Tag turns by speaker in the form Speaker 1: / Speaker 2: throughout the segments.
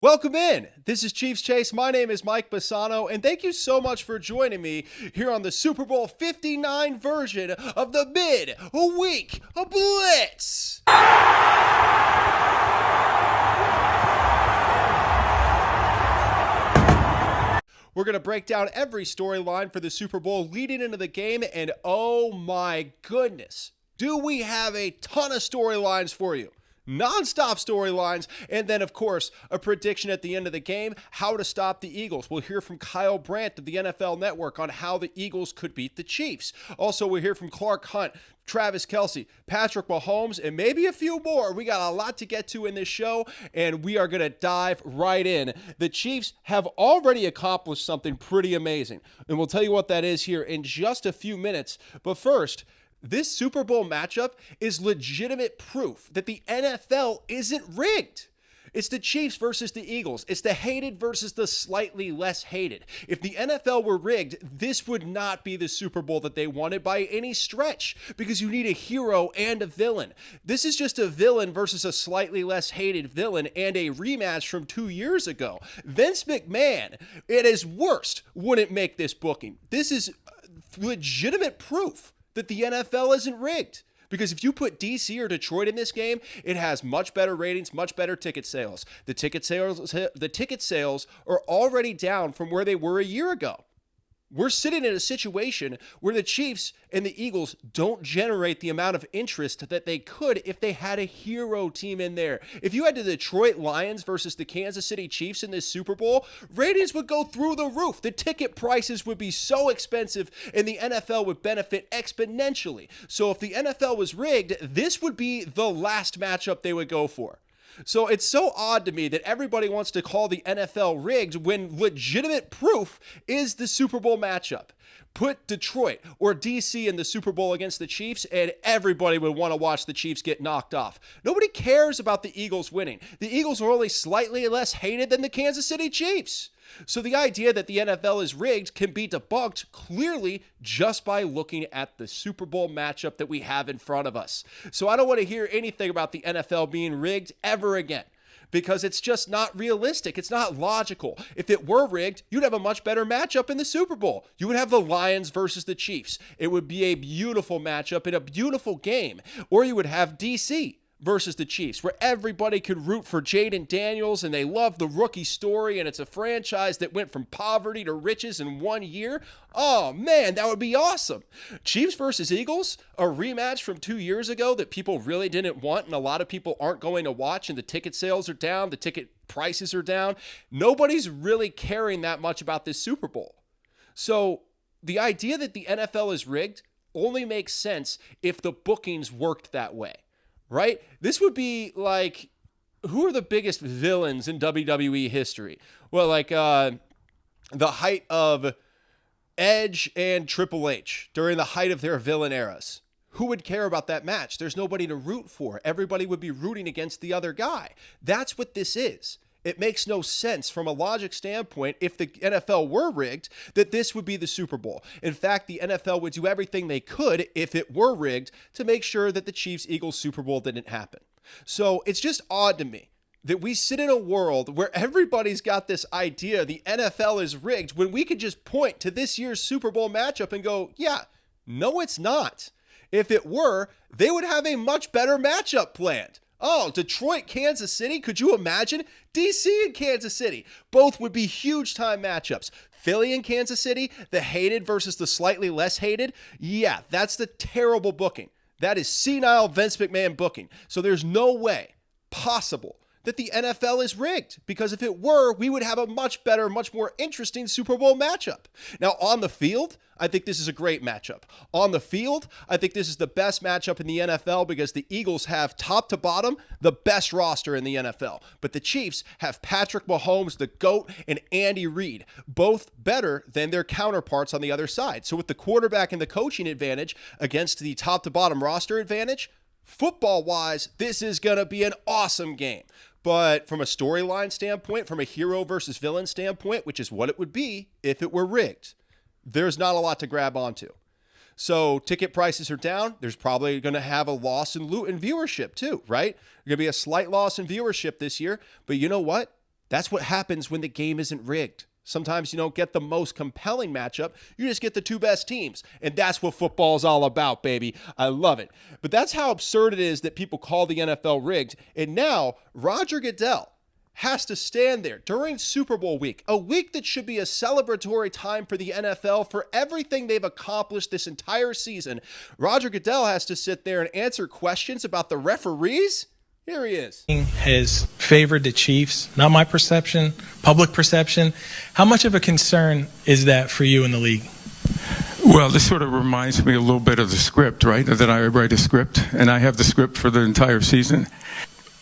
Speaker 1: Welcome in. This is Chiefs Chase. My name is Mike Bassano, and thank you so much for joining me here on the Super Bowl 59 version of the Mid-Week Blitz. We're going to break down every storyline for the Super Bowl leading into the game, and oh my goodness, do we have a ton of storylines for you. Non-stop storylines, and then, of course, a prediction at the end of the game, how to stop the Eagles. We'll hear from Kyle Brandt of the NFL Network on how the Eagles could beat the Chiefs. Also, we'll hear from Clark Hunt, Travis Kelce, Patrick Mahomes, and maybe a few more. We got a lot to get to in this show, and we are going to dive right in. The Chiefs have already accomplished something pretty amazing, and we'll tell you what that is here in just a few minutes. But first, this Super Bowl matchup is legitimate proof that the NFL isn't rigged. It's the Chiefs versus the Eagles. It's the hated versus the slightly less hated. If the NFL were rigged, this would not be the Super Bowl that they wanted by any stretch, because you need a hero and a villain. This is just a villain versus a slightly less hated villain and a rematch from 2 years ago. Vince McMahon, at his worst, wouldn't make this booking. This is legitimate proof that the NFL isn't rigged. Because if you put DC or Detroit in this game, it has much better ratings, much better ticket sales. The ticket sales are already down from where they were a year ago. We're sitting in a situation where the Chiefs and the Eagles don't generate the amount of interest that they could if they had a hero team in there. If you had the Detroit Lions versus the Kansas City Chiefs in this Super Bowl, ratings would go through the roof. The ticket prices would be so expensive, and the NFL would benefit exponentially. So if the NFL was rigged, this would be the last matchup they would go for. So it's so odd to me that everybody wants to call the NFL rigged when legitimate proof is the Super Bowl matchup. Put Detroit or DC in the Super Bowl against the Chiefs, and everybody would want to watch the Chiefs get knocked off. Nobody cares about the Eagles winning. The Eagles are only slightly less hated than the Kansas City Chiefs. So the idea that the NFL is rigged can be debunked clearly just by looking at the Super Bowl matchup that we have in front of us. So I don't want to hear anything about the NFL being rigged ever again, because it's just not realistic. It's not logical. If it were rigged, you'd have a much better matchup in the Super Bowl. You would have the Lions versus the Chiefs. It would be a beautiful matchup and a beautiful game. Or you would have DC versus the Chiefs, where everybody could root for Jaden Daniels, and they love the rookie story, and it's a franchise that went from poverty to riches in 1 year. Oh man, that would be awesome. Chiefs versus Eagles, a rematch from 2 years ago that people really didn't want, and a lot of people aren't going to watch, and the ticket sales are down, the ticket prices are down. Nobody's really caring that much about this Super Bowl. So the idea that the NFL is rigged only makes sense if the bookings worked that way. Right? This would be like, who are the biggest villains in WWE history? Well, like the height of Edge and Triple H during the height of their villain eras. Who would care about that match? There's nobody to root for. Everybody would be rooting against the other guy. That's what this is. It makes no sense from a logic standpoint, if the NFL were rigged, that this would be the Super Bowl. In fact, the NFL would do everything they could, if it were rigged, to make sure that the Chiefs-Eagles Super Bowl didn't happen. So it's just odd to me that we sit in a world where everybody's got this idea the NFL is rigged, when we could just point to this year's Super Bowl matchup and go, yeah, no, it's not. If it were, they would have a much better matchup planned. Oh, Detroit, Kansas City. Could you imagine? DC and Kansas City. Both would be huge time matchups. Philly and Kansas City, the hated versus the slightly less hated. Yeah, that's the terrible booking. That is senile Vince McMahon booking. So there's no way possible that the NFL is rigged, because if it were, we would have a much better, much more interesting Super Bowl matchup. Now, on the field, I think this is a great matchup. On the field, I think this is the best matchup in the NFL, because the Eagles have, top to bottom, the best roster in the NFL. But the Chiefs have Patrick Mahomes, the GOAT, and Andy Reid, both better than their counterparts on the other side. So with the quarterback and the coaching advantage against the top to bottom roster advantage, football-wise, this is going to be an awesome game. But from a storyline standpoint, from a hero versus villain standpoint, which is what it would be if it were rigged, there's not a lot to grab onto. So ticket prices are down. There's probably going to have a loss in viewership too, right? There's going to be a slight loss in viewership this year. But you know what? That's what happens when the game isn't rigged. Sometimes you don't get the most compelling matchup. You just get the two best teams. And that's what football is all about, baby. I love it. But that's how absurd it is that people call the NFL rigged. And now Roger Goodell has to stand there during Super Bowl week, a week that should be a celebratory time for the NFL for everything they've accomplished this entire season. Roger Goodell has to sit there and answer questions about the referees. Here he is.
Speaker 2: Has favored the Chiefs, not my perception, public perception. How much of a concern is that for you in the league?
Speaker 3: Well, this sort of reminds me a little bit of the script, right? That I write a script, and I have the script for the entire season.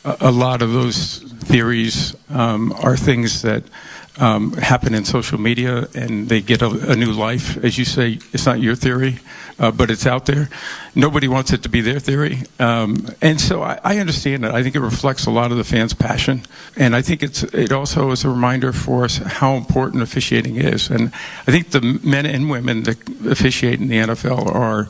Speaker 3: A lot of those theories are things that happen in social media, and they get a new life. As you say, it's not your theory, but it's out there. Nobody wants it to be their theory. And so I understand it. I think it reflects a lot of the fans' passion. And I think it also is a reminder for us how important officiating is. And I think the men and women that officiate in the NFL are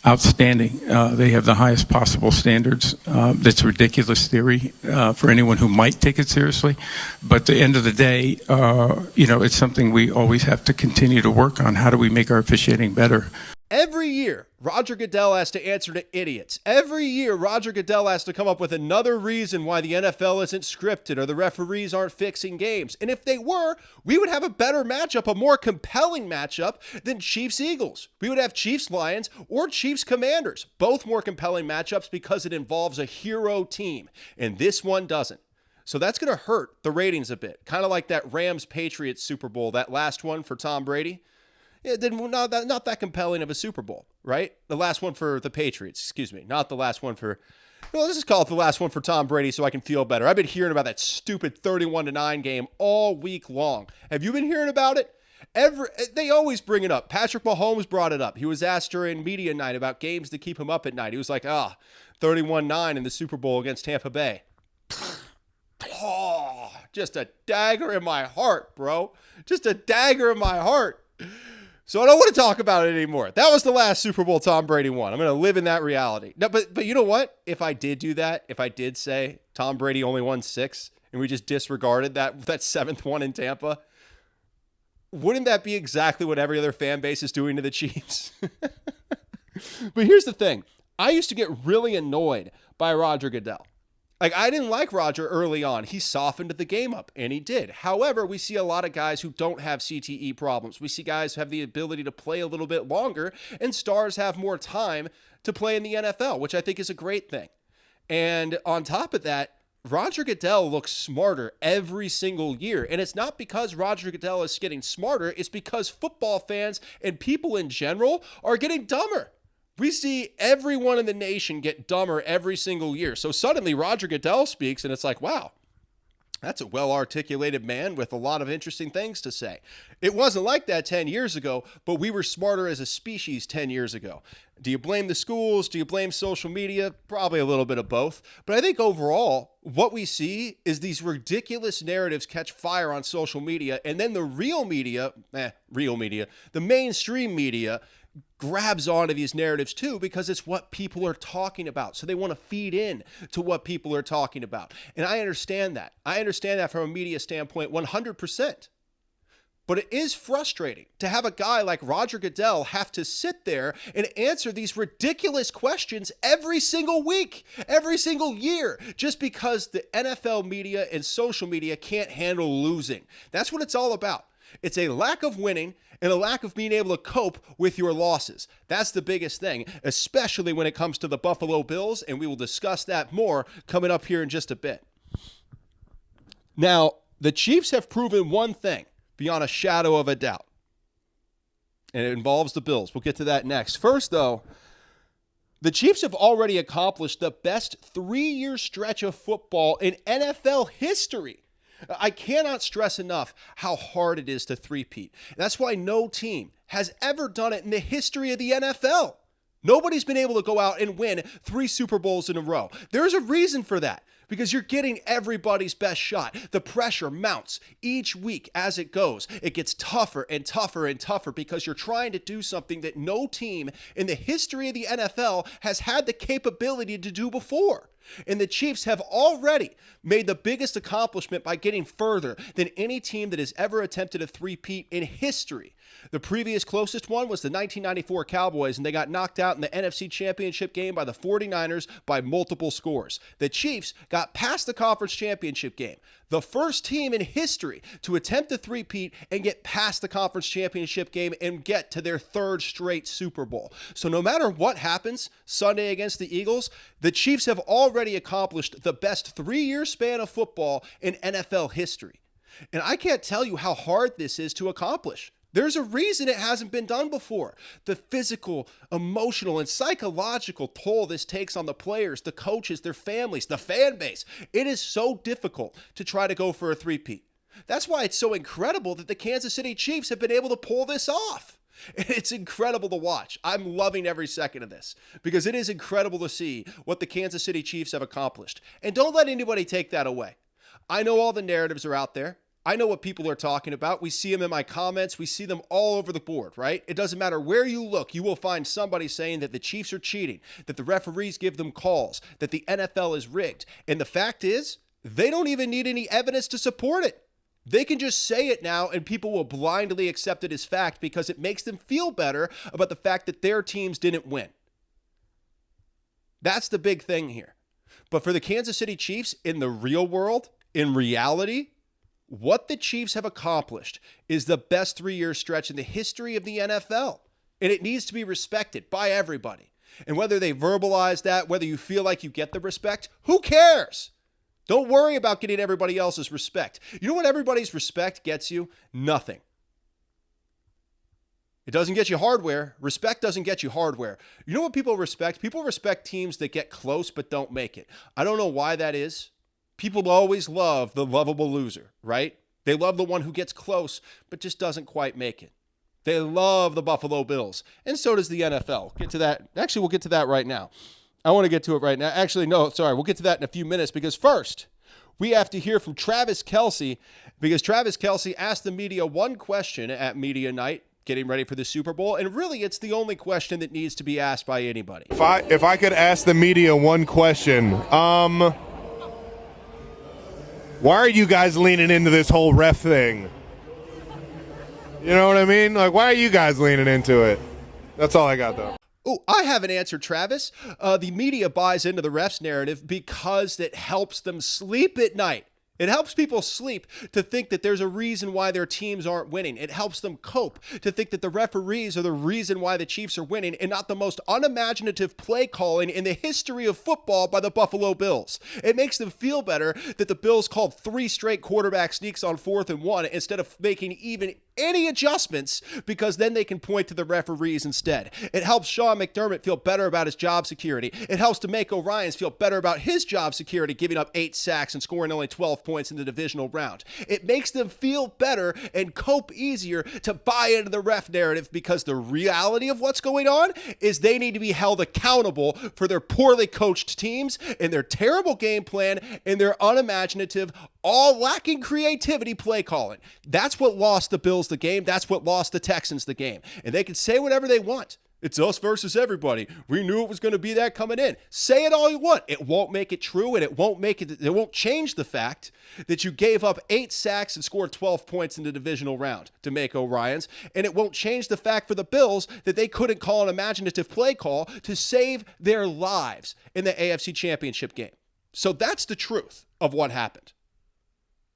Speaker 3: outstanding. They have the highest possible standards. That's a ridiculous theory for anyone who might take it seriously. But at the end of the day, it's something we always have to continue to work on. How do we make our officiating better?
Speaker 1: Every year, Roger Goodell has to answer to idiots. Every year, Roger Goodell has to come up with another reason why the NFL isn't scripted or the referees aren't fixing games. And if they were, we would have a better matchup, a more compelling matchup than Chiefs-Eagles. We would have Chiefs-Lions or Chiefs-Commanders, both more compelling matchups because it involves a hero team. And this one doesn't. So that's going to hurt the ratings a bit. Kind of like that Rams-Patriots Super Bowl, that last one for Tom Brady. It didn't not that compelling of a Super Bowl, right? The last one for the Patriots, excuse me, not the last one for. Well, let's just call it the last one for Tom Brady, so I can feel better. I've been hearing about that stupid 31-9 game all week long. Have you been hearing about it? They always bring it up. Patrick Mahomes brought it up. He was asked during media night about games to keep him up at night. He was like, 31-9 in the Super Bowl against Tampa Bay. Oh, just a dagger in my heart, bro. Just a dagger in my heart. So I don't want to talk about it anymore. That was the last Super Bowl Tom Brady won. I'm going to live in that reality. No, but you know what? If I did do that, if I did say Tom Brady only won 6 and we just disregarded that 7th one in Tampa, wouldn't that be exactly what every other fan base is doing to the Chiefs? But here's the thing. I used to get really annoyed by Roger Goodell. Like, I didn't like Roger early on. He softened the game up, and he did. However, we see a lot of guys who don't have CTE problems. We see guys who have the ability to play a little bit longer, and stars have more time to play in the NFL, which I think is a great thing. And on top of that, Roger Goodell looks smarter every single year. And it's not because Roger Goodell is getting smarter. It's because football fans and people in general are getting dumber. We see everyone in the nation get dumber every single year. So suddenly Roger Goodell speaks and it's like, wow, that's a well-articulated man with a lot of interesting things to say. It wasn't like that 10 years ago, but we were smarter as a species 10 years ago. Do you blame the schools? Do you blame social media? Probably a little bit of both. But I think overall, what we see is these ridiculous narratives catch fire on social media, and then the the mainstream media grabs onto these narratives too because it's what people are talking about. So they want to feed in to what people are talking about. And I understand that. I understand that from a media standpoint 100%. But it is frustrating to have a guy like Roger Goodell have to sit there and answer these ridiculous questions every single week, every single year, just because the NFL media and social media can't handle losing. That's what it's all about. It's a lack of winning and a lack of being able to cope with your losses. That's the biggest thing, especially when it comes to the Buffalo Bills, and we will discuss that more coming up here in just a bit. Now, the Chiefs have proven one thing beyond a shadow of a doubt, and it involves the Bills. We'll get to that next. First, though, the Chiefs have already accomplished the best 3-year stretch of football in NFL history. I cannot stress enough how hard it is to three-peat. That's why no team has ever done it in the history of the NFL. Nobody's been able to go out and win 3 Super Bowls in a row. There's a reason for that, because you're getting everybody's best shot. The pressure mounts each week as it goes. It gets tougher and tougher and tougher because you're trying to do something that no team in the history of the NFL has had the capability to do before. And the Chiefs have already made the biggest accomplishment by getting further than any team that has ever attempted a three-peat in history. The previous closest one was the 1994 Cowboys, and they got knocked out in the NFC Championship game by the 49ers by multiple scores. The Chiefs got past the conference championship game, the first team in history to attempt a three-peat and get past the conference championship game and get to their third straight Super Bowl. So no matter what happens Sunday against the Eagles, the Chiefs have already accomplished the best 3-year span of football in NFL history. And I can't tell you how hard this is to accomplish. There's a reason it hasn't been done before. The physical, emotional, and psychological toll this takes on the players, the coaches, their families, the fan base. It is so difficult to try to go for a three-peat. That's why it's so incredible that the Kansas City Chiefs have been able to pull this off. It's incredible to watch. I'm loving every second of this because it is incredible to see what the Kansas City Chiefs have accomplished. And don't let anybody take that away. I know all the narratives are out there. I know what people are talking about. We see them in my comments. We see them all over the board, right? It doesn't matter where you look. You will find somebody saying that the Chiefs are cheating, that the referees give them calls, that the NFL is rigged. And the fact is, they don't even need any evidence to support it. They can just say it now and people will blindly accept it as fact because it makes them feel better about the fact that their teams didn't win. That's the big thing here. But for the Kansas City Chiefs, in the real world, in reality, what the Chiefs have accomplished is the best 3-year stretch in the history of the NFL. And it needs to be respected by everybody. And whether they verbalize that, whether you feel like you get the respect, who cares? Don't worry about getting everybody else's respect. You know what everybody's respect gets you? Nothing. It doesn't get you hardware. Respect doesn't get you hardware. You know what people respect? People respect teams that get close but don't make it. I don't know why that is. People always love the lovable loser, right? They love the one who gets close but just doesn't quite make it. They love the Buffalo Bills, and so does the NFL. Get to that. Actually, we'll get to that right now. I want to get to it right now. Actually, no, sorry. We'll get to that in a few minutes because first, we have to hear from Travis Kelce because Travis Kelce asked the media one question at media night getting ready for the Super Bowl, and really it's the only question that needs to be asked by anybody.
Speaker 4: If I could ask the media one question, why are you guys leaning into this whole ref thing? You know what I mean? Like, why are you guys leaning into it? That's all I got, though.
Speaker 1: Oh, I have an answer, Travis. The media buys into the refs narrative because it helps them sleep at night. It helps people sleep to think that there's a reason why their teams aren't winning. It helps them cope to think that the referees are the reason why the Chiefs are winning and not the most unimaginative play calling in the history of football by the Buffalo Bills. It makes them feel better that the Bills called 3 straight quarterback sneaks on 4th and 1 instead of making even any adjustments because then they can point to the referees instead. It helps Sean McDermott feel better about his job security. It helps DeMeco Ryans feel better about his job security, giving up 8 sacks and scoring only 12 points in the divisional round. It makes them feel better and cope easier to buy into the ref narrative because the reality of what's going on is they need to be held accountable for their poorly coached teams and their terrible game plan and their unimaginative, all lacking creativity play calling. That's what lost the Bills the game. That's what lost the Texans the game. And they can say whatever they want. It's us versus everybody. We knew it was going to be that coming in. Say it all you want. It won't make it true, and it won't change the fact that you gave up 8 sacks and scored 12 points in the divisional round to DeMeco Ryans, and it won't change the fact for the Bills that they couldn't call an imaginative play call to save their lives in the AFC Championship game. So that's the truth of what happened.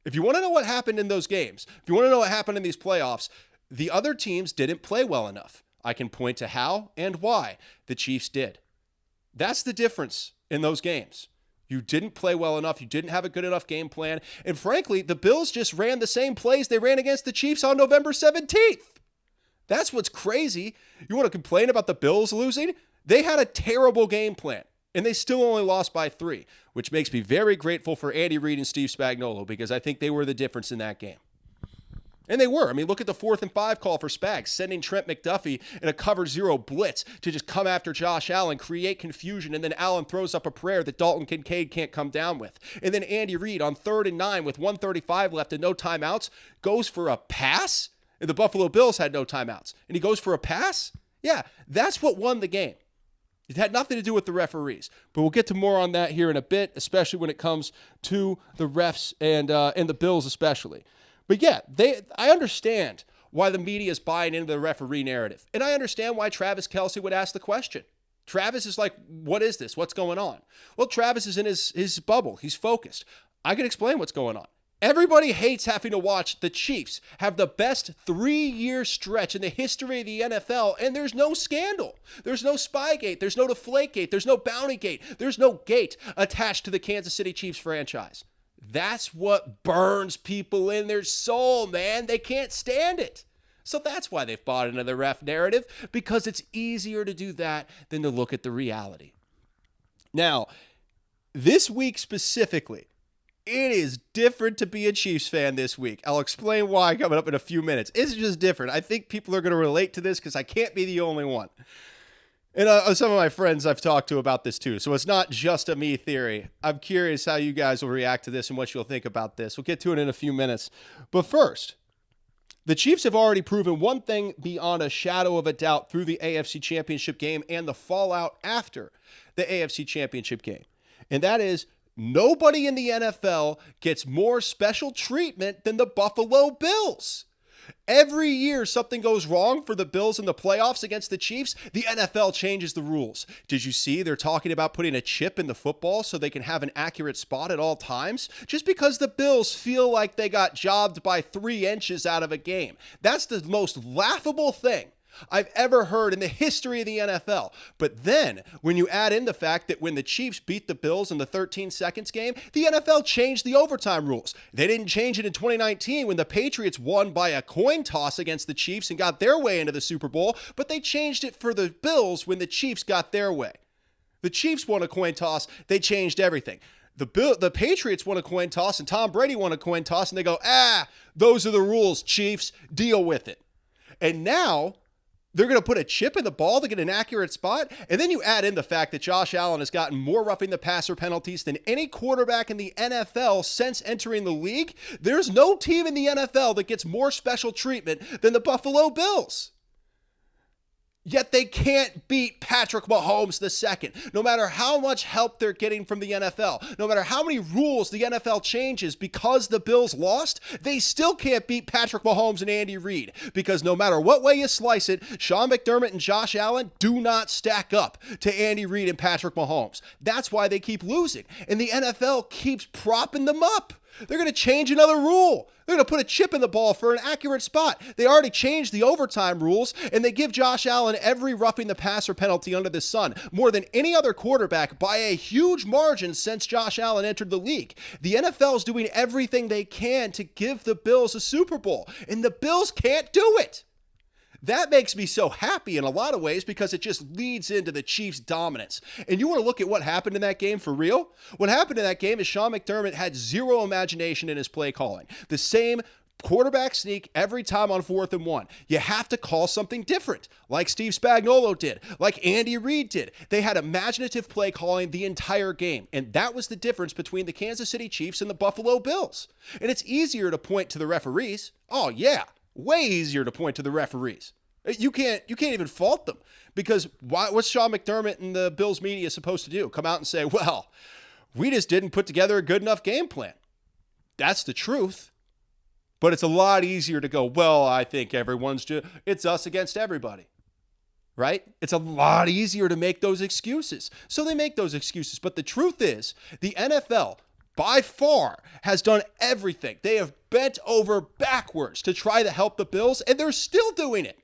Speaker 1: If you want to know what happened in those games, if you want to know what happened in these playoffs, the other teams didn't play well enough. I can point to how and why the Chiefs did. That's the difference in those games. You didn't play well enough. You didn't have a good enough game plan. And frankly, the Bills just ran the same plays they ran against the Chiefs on November 17th. That's what's crazy. You want to complain about the Bills losing? They had a terrible game plan. And they still only lost by 3, which makes me very grateful for Andy Reid and Steve Spagnuolo because I think they were the difference in that game. And they were. I mean, look at the 4th and 5 call for Spags, sending Trent McDuffie in a cover 0 blitz to just come after Josh Allen, create confusion, and then Allen throws up a prayer that Dalton Kincaid can't come down with. And then Andy Reid on 3rd and 9 with 1:35 left and no timeouts goes for a pass? And the Buffalo Bills had no timeouts. And he goes for a pass? Yeah, that's what won the game. It had nothing to do with the referees. But we'll get to more on that here in a bit, especially when it comes to the refs and the Bills especially. But yeah, I understand why the media is buying into the referee narrative. And I understand why Travis Kelce would ask the question. Travis is like, what is this? What's going on? Well, Travis is in his bubble. He's focused. I can explain what's going on. Everybody hates having to watch the Chiefs have the best 3-year stretch in the history of the NFL, and there's no scandal. There's no Spygate. There's no Deflategate. There's no Bountygate. There's no gate attached to the Kansas City Chiefs franchise. That's what burns people in their soul, man. They can't stand it. So that's why they've bought into the ref narrative, because it's easier to do that than to look at the reality. Now, this week specifically, it is different to be a Chiefs fan this week. I'll explain why coming up in a few minutes. It's just different. I think people are going to relate to this because I can't be the only one. And some of my friends I've talked to about this too. So it's not just a me theory. I'm curious how you guys will react to this and what you'll think about this. We'll get to it in a few minutes. But first, the Chiefs have already proven one thing beyond a shadow of a doubt through the AFC Championship game and the fallout after the AFC Championship game. And that is, nobody in the NFL gets more special treatment than the Buffalo Bills. Every year something goes wrong for the Bills in the playoffs against the Chiefs, the NFL changes the rules. Did you see they're talking about putting a chip in the football so they can have an accurate spot at all times? Just because the Bills feel like they got jobbed by 3 inches out of a game. That's the most laughable thing I've ever heard in the history of the NFL. But then, when you add in the fact that when the Chiefs beat the Bills in the 13 seconds game, the NFL changed the overtime rules. They didn't change it in 2019 when the Patriots won by a coin toss against the Chiefs and got their way into the Super Bowl, but they changed it for the Bills when the Chiefs got their way. The Chiefs won a coin toss, they changed everything. The Patriots won a coin toss and Tom Brady won a coin toss, and they go, those are the rules, Chiefs, deal with it. And now they're going to put a chip in the ball to get an accurate spot. And then you add in the fact that Josh Allen has gotten more roughing the passer penalties than any quarterback in the NFL since entering the league. There's no team in the NFL that gets more special treatment than the Buffalo Bills. Yet they can't beat Patrick Mahomes II, no matter how much help they're getting from the NFL. No matter how many rules the NFL changes because the Bills lost, they still can't beat Patrick Mahomes and Andy Reid. Because no matter what way you slice it, Sean McDermott and Josh Allen do not stack up to Andy Reid and Patrick Mahomes. That's why they keep losing. And the NFL keeps propping them up. They're going to change another rule. They're going to put a chip in the ball for an accurate spot. They already changed the overtime rules, and they give Josh Allen every roughing the passer penalty under the sun, more than any other quarterback by a huge margin since Josh Allen entered the league. The NFL is doing everything they can to give the Bills a Super Bowl, and the Bills can't do it. That makes me so happy in a lot of ways because it just leads into the Chiefs' dominance. And you want to look at what happened in that game for real? What happened in that game is Sean McDermott had zero imagination in his play calling. The same quarterback sneak every time on 4th and 1. You have to call something different, like Steve Spagnuolo did, like Andy Reid did. They had imaginative play calling the entire game, and that was the difference between the Kansas City Chiefs and the Buffalo Bills. And it's easier to point to the referees. Oh yeah, way easier to point to the referees. You can't even fault them, because what's Sean McDermott and the Bills media supposed to do? Come out and say, well, we just didn't put together a good enough game plan. That's the truth. But it's a lot easier to go, well, I think it's us against everybody, right? It's a lot easier to make those excuses. So they make those excuses. But the truth is, the NFL, by far, has done everything. They have bent over backwards to try to help the Bills, and they're still doing it.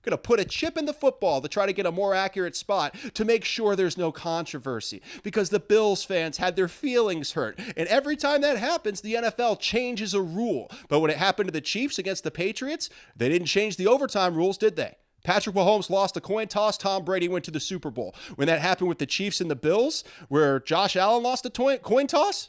Speaker 1: Going to put a chip in the football to try to get a more accurate spot to make sure there's no controversy, because the Bills fans had their feelings hurt. And every time that happens, the NFL changes a rule. But when it happened to the Chiefs against the Patriots, they didn't change the overtime rules, did they? Patrick Mahomes lost a coin toss. Tom Brady went to the Super Bowl. When that happened with the Chiefs and the Bills, where Josh Allen lost a coin toss,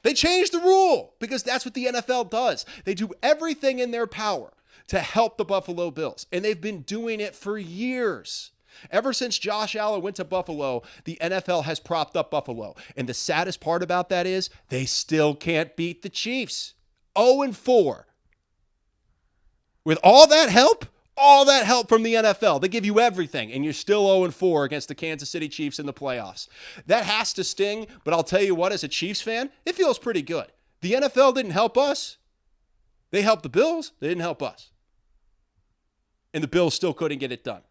Speaker 1: they changed the rule, because that's what the NFL does. They do everything in their power to help the Buffalo Bills. And they've been doing it for years. Ever since Josh Allen went to Buffalo, the NFL has propped up Buffalo. And the saddest part about that is they still can't beat the Chiefs. 0-4. With all that help, all that help from the NFL. They give you everything, and you're still 0-4 against the Kansas City Chiefs in the playoffs. That has to sting, but I'll tell you what, as a Chiefs fan, it feels pretty good. The NFL didn't help us. They helped the Bills. They didn't help us. And the Bills still couldn't get it done.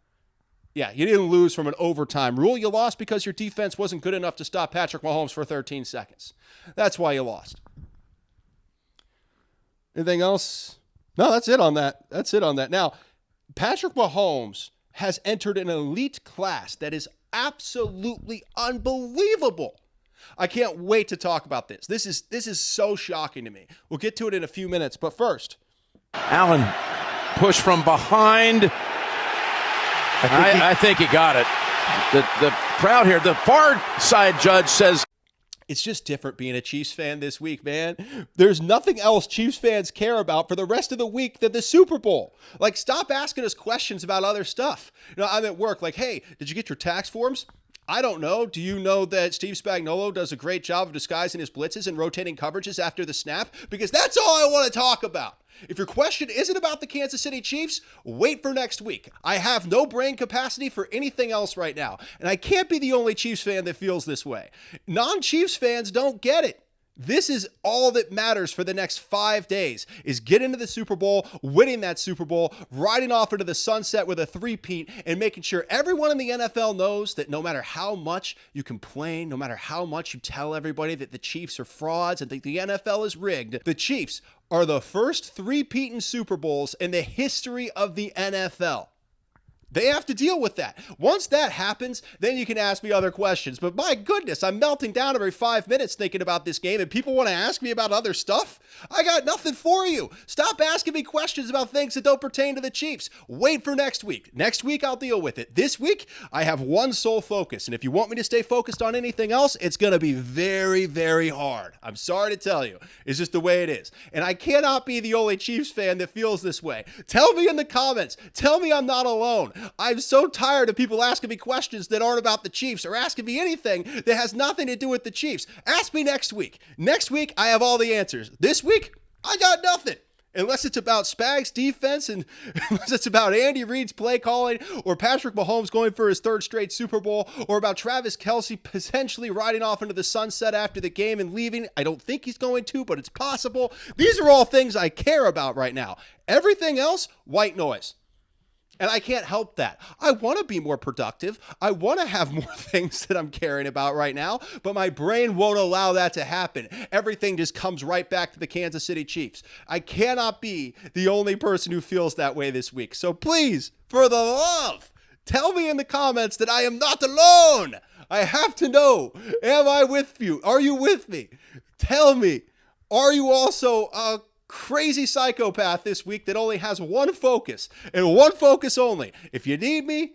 Speaker 1: Yeah, you didn't lose from an overtime rule. You lost because your defense wasn't good enough to stop Patrick Mahomes for 13 seconds. That's why you lost. Anything else? No, that's it on that. That's it on that. Now, Patrick Mahomes has entered an elite class that is absolutely unbelievable. I can't wait to talk about this. This is so shocking to me. We'll get to it in a few minutes, but first.
Speaker 5: Allen push from behind. I think he got it. The crowd here, the far side judge says.
Speaker 1: It's just different being a Chiefs fan this week, man. There's nothing else Chiefs fans care about for the rest of the week than the Super Bowl. Like, stop asking us questions about other stuff. You know, I'm at work like, hey, did you get your tax forms? I don't know. Do you know that Steve Spagnuolo does a great job of disguising his blitzes and rotating coverages after the snap? Because that's all I want to talk about. If your question isn't about the Kansas City Chiefs, wait for next week. I have no brain capacity for anything else right now, and I can't be the only Chiefs fan that feels this way. Non-Chiefs fans don't get it. This is all that matters for the next 5 days, is get into the Super Bowl, winning that Super Bowl, riding off into the sunset with a three-peat, and making sure everyone in the NFL knows that no matter how much you complain, no matter how much you tell everybody that the Chiefs are frauds and that the NFL is rigged, the Chiefs are the first three-peat in Super Bowls in the history of the NFL. They have to deal with that. Once that happens, then you can ask me other questions. But my goodness, I'm melting down every 5 minutes thinking about this game, and people want to ask me about other stuff? I got nothing for you. Stop asking me questions about things that don't pertain to the Chiefs. Wait for next week. Next week, I'll deal with it. This week, I have one sole focus, and if you want me to stay focused on anything else, it's going to be very, very hard. I'm sorry to tell you. It's just the way it is. And I cannot be the only Chiefs fan that feels this way. Tell me in the comments. Tell me I'm not alone. I'm so tired of people asking me questions that aren't about the Chiefs or asking me anything that has nothing to do with the Chiefs. Ask me next week. Next week, I have all the answers. This week, I got nothing. Unless it's about Spags' defense and unless it's about Andy Reid's play calling or Patrick Mahomes going for his third straight Super Bowl or about Travis Kelce potentially riding off into the sunset after the game and leaving. I don't think he's going to, but it's possible. These are all things I care about right now. Everything else, white noise. And I can't help that. I want to be more productive. I want to have more things that I'm caring about right now, but my brain won't allow that to happen. Everything just comes right back to the Kansas City Chiefs. I cannot be the only person who feels that way this week. So please, for the love, tell me in the comments that I am not alone. I have to know. Am I with you? Are you with me? Tell me. Are you also a crazy psychopath this week that only has one focus and one focus only? If you need me,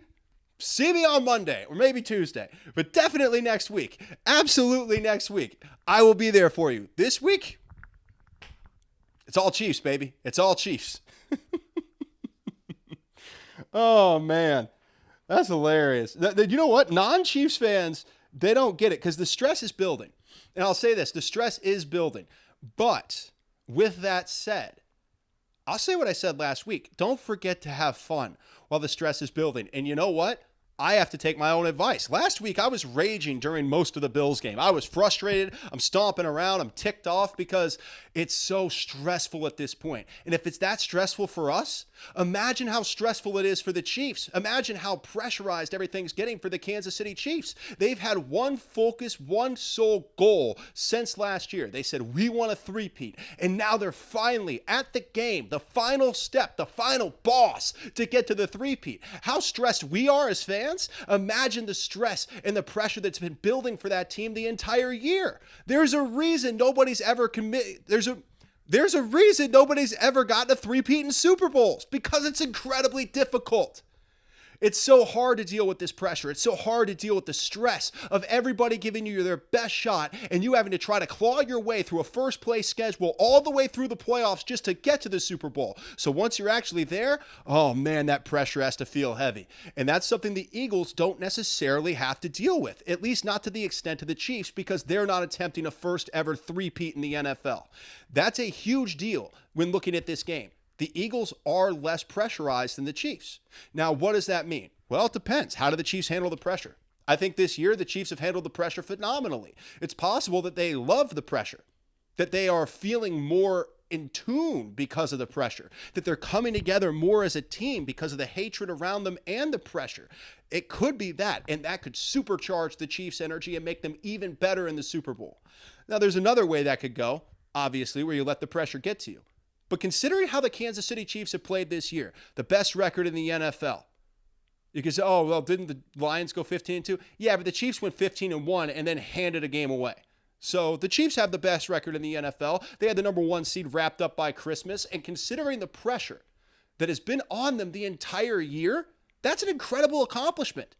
Speaker 1: see me on Monday or maybe Tuesday, but definitely next week. Absolutely next week. I will be there for you. This week, it's all Chiefs, baby. It's all Chiefs. Oh, man. That's hilarious. You know what? Non-Chiefs fans, they don't get it because the stress is building. And I'll say this, the stress is building. But with that said, I'll say what I said last week. Don't forget to have fun while the stress is building. And you know what? I have to take my own advice. Last week, I was raging during most of the Bills game. I was frustrated. I'm stomping around. I'm ticked off because it's so stressful at this point. And if it's that stressful for us, imagine how stressful it is for the Chiefs. Imagine how pressurized everything's getting for the Kansas City Chiefs. They've had one focus, one sole goal since last year. They said, we want a three-peat. And now they're finally at the game, the final step, the final boss to get to the three-peat. How stressed we are as fans. Imagine the stress and the pressure that's been building for that team the entire year. There's a reason nobody's ever There's a reason nobody's ever gotten a three-peat in Super Bowls, because it's incredibly difficult. It's so hard to deal with this pressure. It's so hard to deal with the stress of everybody giving you their best shot and you having to try to claw your way through a first-place schedule all the way through the playoffs just to get to the Super Bowl. So once you're actually there, oh man, that pressure has to feel heavy. And that's something the Eagles don't necessarily have to deal with, at least not to the extent of the Chiefs, because they're not attempting a first-ever three-peat in the NFL. That's a huge deal when looking at this game. the Eagles are less pressurized than the Chiefs. Now, what does that mean? Well, it depends. How do the Chiefs handle the pressure? I think this year the Chiefs have handled the pressure phenomenally. It's possible that they love the pressure, that they are feeling more in tune because of the pressure, that they're coming together more as a team because of the hatred around them and the pressure. It could be that, and that could supercharge the Chiefs' energy and make them even better in the Super Bowl. Now, there's another way that could go, obviously, where you let the pressure get to you. But considering how the Kansas City Chiefs have played this year, the best record in the NFL, you could say, oh, well, didn't the Lions go 15-2? Yeah, but the Chiefs went 15-1 and then handed a game away. So the Chiefs have the best record in the NFL. They had the number 1 seed wrapped up by Christmas. And considering the pressure that has been on them the entire year, that's an incredible accomplishment.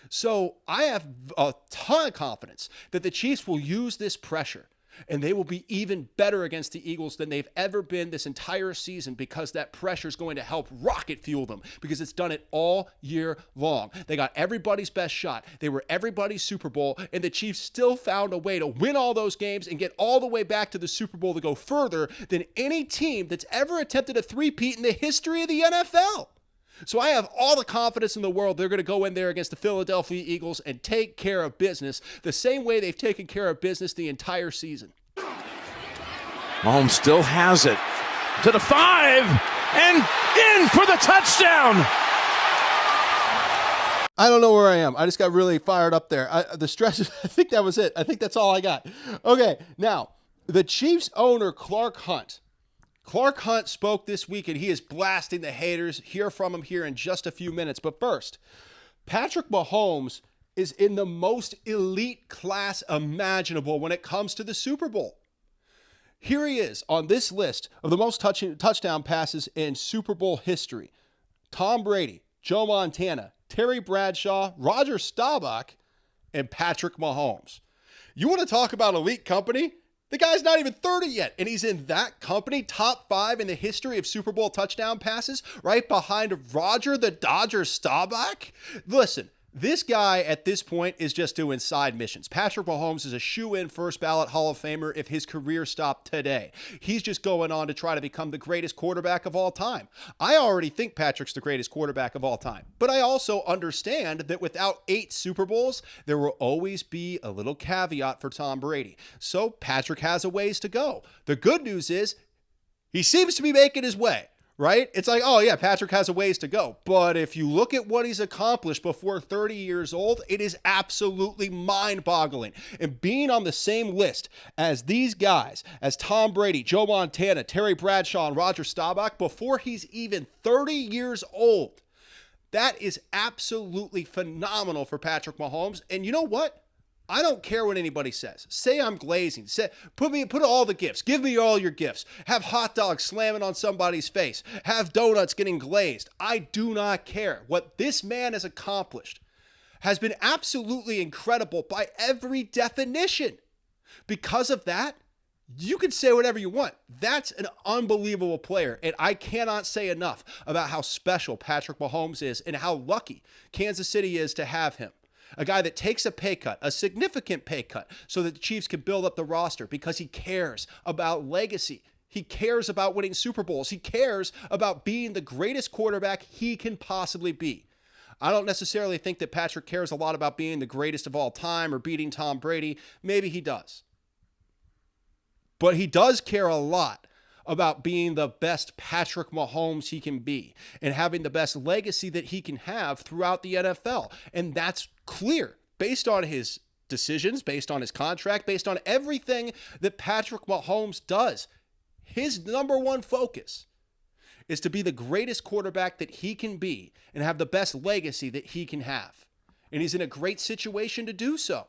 Speaker 1: So I have a ton of confidence that the Chiefs will use this pressure and they will be even better against the Eagles than they've ever been this entire season, because that pressure is going to help rocket fuel them, because it's done it all year long. They got everybody's best shot. They were everybody's Super Bowl, and the Chiefs still found a way to win all those games and get all the way back to the Super Bowl to go further than any team that's ever attempted a three-peat in the history of the NFL. So I have all the confidence in the world they're going to go in there against the Philadelphia Eagles and take care of business the same way they've taken care of business the entire season.
Speaker 5: Mahomes still has it to the 5 and in for the touchdown.
Speaker 1: I don't know where I am. I just got really fired up there. The stress, I think that was it. I think that's all I got. Okay, now, the Chiefs owner, Clark Hunt spoke this week, and he is blasting the haters. Hear from him here in just a few minutes. But first, Patrick Mahomes is in the most elite class imaginable when it comes to the Super Bowl. Here he is on this list of the most touchdown passes in Super Bowl history. Tom Brady, Joe Montana, Terry Bradshaw, Roger Staubach, and Patrick Mahomes. You want to talk about elite company? The guy's not even 30 yet, and he's in that company, top 5 in the history of Super Bowl touchdown passes, right behind Roger the Dodger Staubach. Listen, this guy at this point is just doing side missions. Patrick Mahomes is a shoe-in first ballot Hall of Famer if his career stopped today. He's just going on to try to become the greatest quarterback of all time. I already think Patrick's the greatest quarterback of all time, but I also understand that without 8 Super Bowls, there will always be a little caveat for Tom Brady. So Patrick has a ways to go. The good news is he seems to be making his way. Right? It's like, oh yeah, Patrick has a ways to go. But if you look at what he's accomplished before 30 years old, it is absolutely mind-boggling. And being on the same list as these guys, as Tom Brady, Joe Montana, Terry Bradshaw, and Roger Staubach, before he's even 30 years old, that is absolutely phenomenal for Patrick Mahomes. And you know what? I don't care what anybody says. Say I'm glazing. Say, put all the gifts. Give me all your gifts. Have hot dogs slamming on somebody's face. Have donuts getting glazed. I do not care. What this man has accomplished has been absolutely incredible by every definition. Because of that, you can say whatever you want. That's an unbelievable player, and I cannot say enough about how special Patrick Mahomes is and how lucky Kansas City is to have him. A guy that takes a pay cut, a significant pay cut, so that the Chiefs can build up the roster because he cares about legacy. He cares about winning Super Bowls. He cares about being the greatest quarterback he can possibly be. I don't necessarily think that Patrick cares a lot about being the greatest of all time or beating Tom Brady. Maybe he does. But he does care a lot about being the best Patrick Mahomes he can be and having the best legacy that he can have throughout the NFL. And that's clear based on his decisions, based on his contract, based on everything that Patrick Mahomes does. His number one focus is to be the greatest quarterback that he can be and have the best legacy that he can have. And he's in a great situation to do so.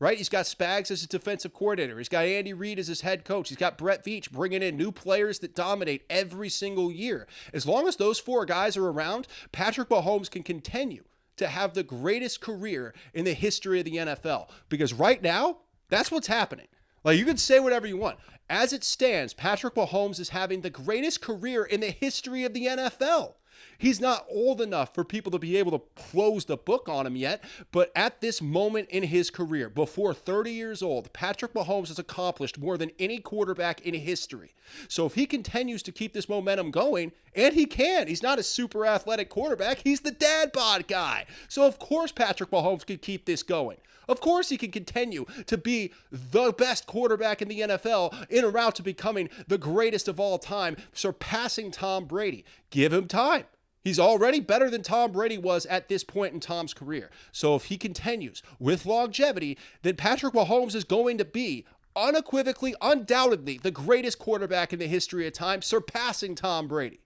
Speaker 1: Right? He's got Spags as his defensive coordinator. He's got Andy Reid as his head coach. He's got Brett Veach bringing in new players that dominate every single year. As long as those 4 guys are around, Patrick Mahomes can continue to have the greatest career in the history of the NFL. Because right now, that's what's happening. Like, you can say whatever you want. As it stands, Patrick Mahomes is having the greatest career in the history of the NFL. He's not old enough for people to be able to close the book on him yet, but at this moment in his career, before 30 years old, Patrick Mahomes has accomplished more than any quarterback in history. So if he continues to keep this momentum going, and he can, he's not a super athletic quarterback, he's the dad bod guy. So of course Patrick Mahomes could keep this going. Of course he can continue to be the best quarterback in the NFL in a route to becoming the greatest of all time, surpassing Tom Brady. Give him time. He's already better than Tom Brady was at this point in Tom's career. So if he continues with longevity, then Patrick Mahomes is going to be unequivocally, undoubtedly, the greatest quarterback in the history of time, surpassing Tom Brady.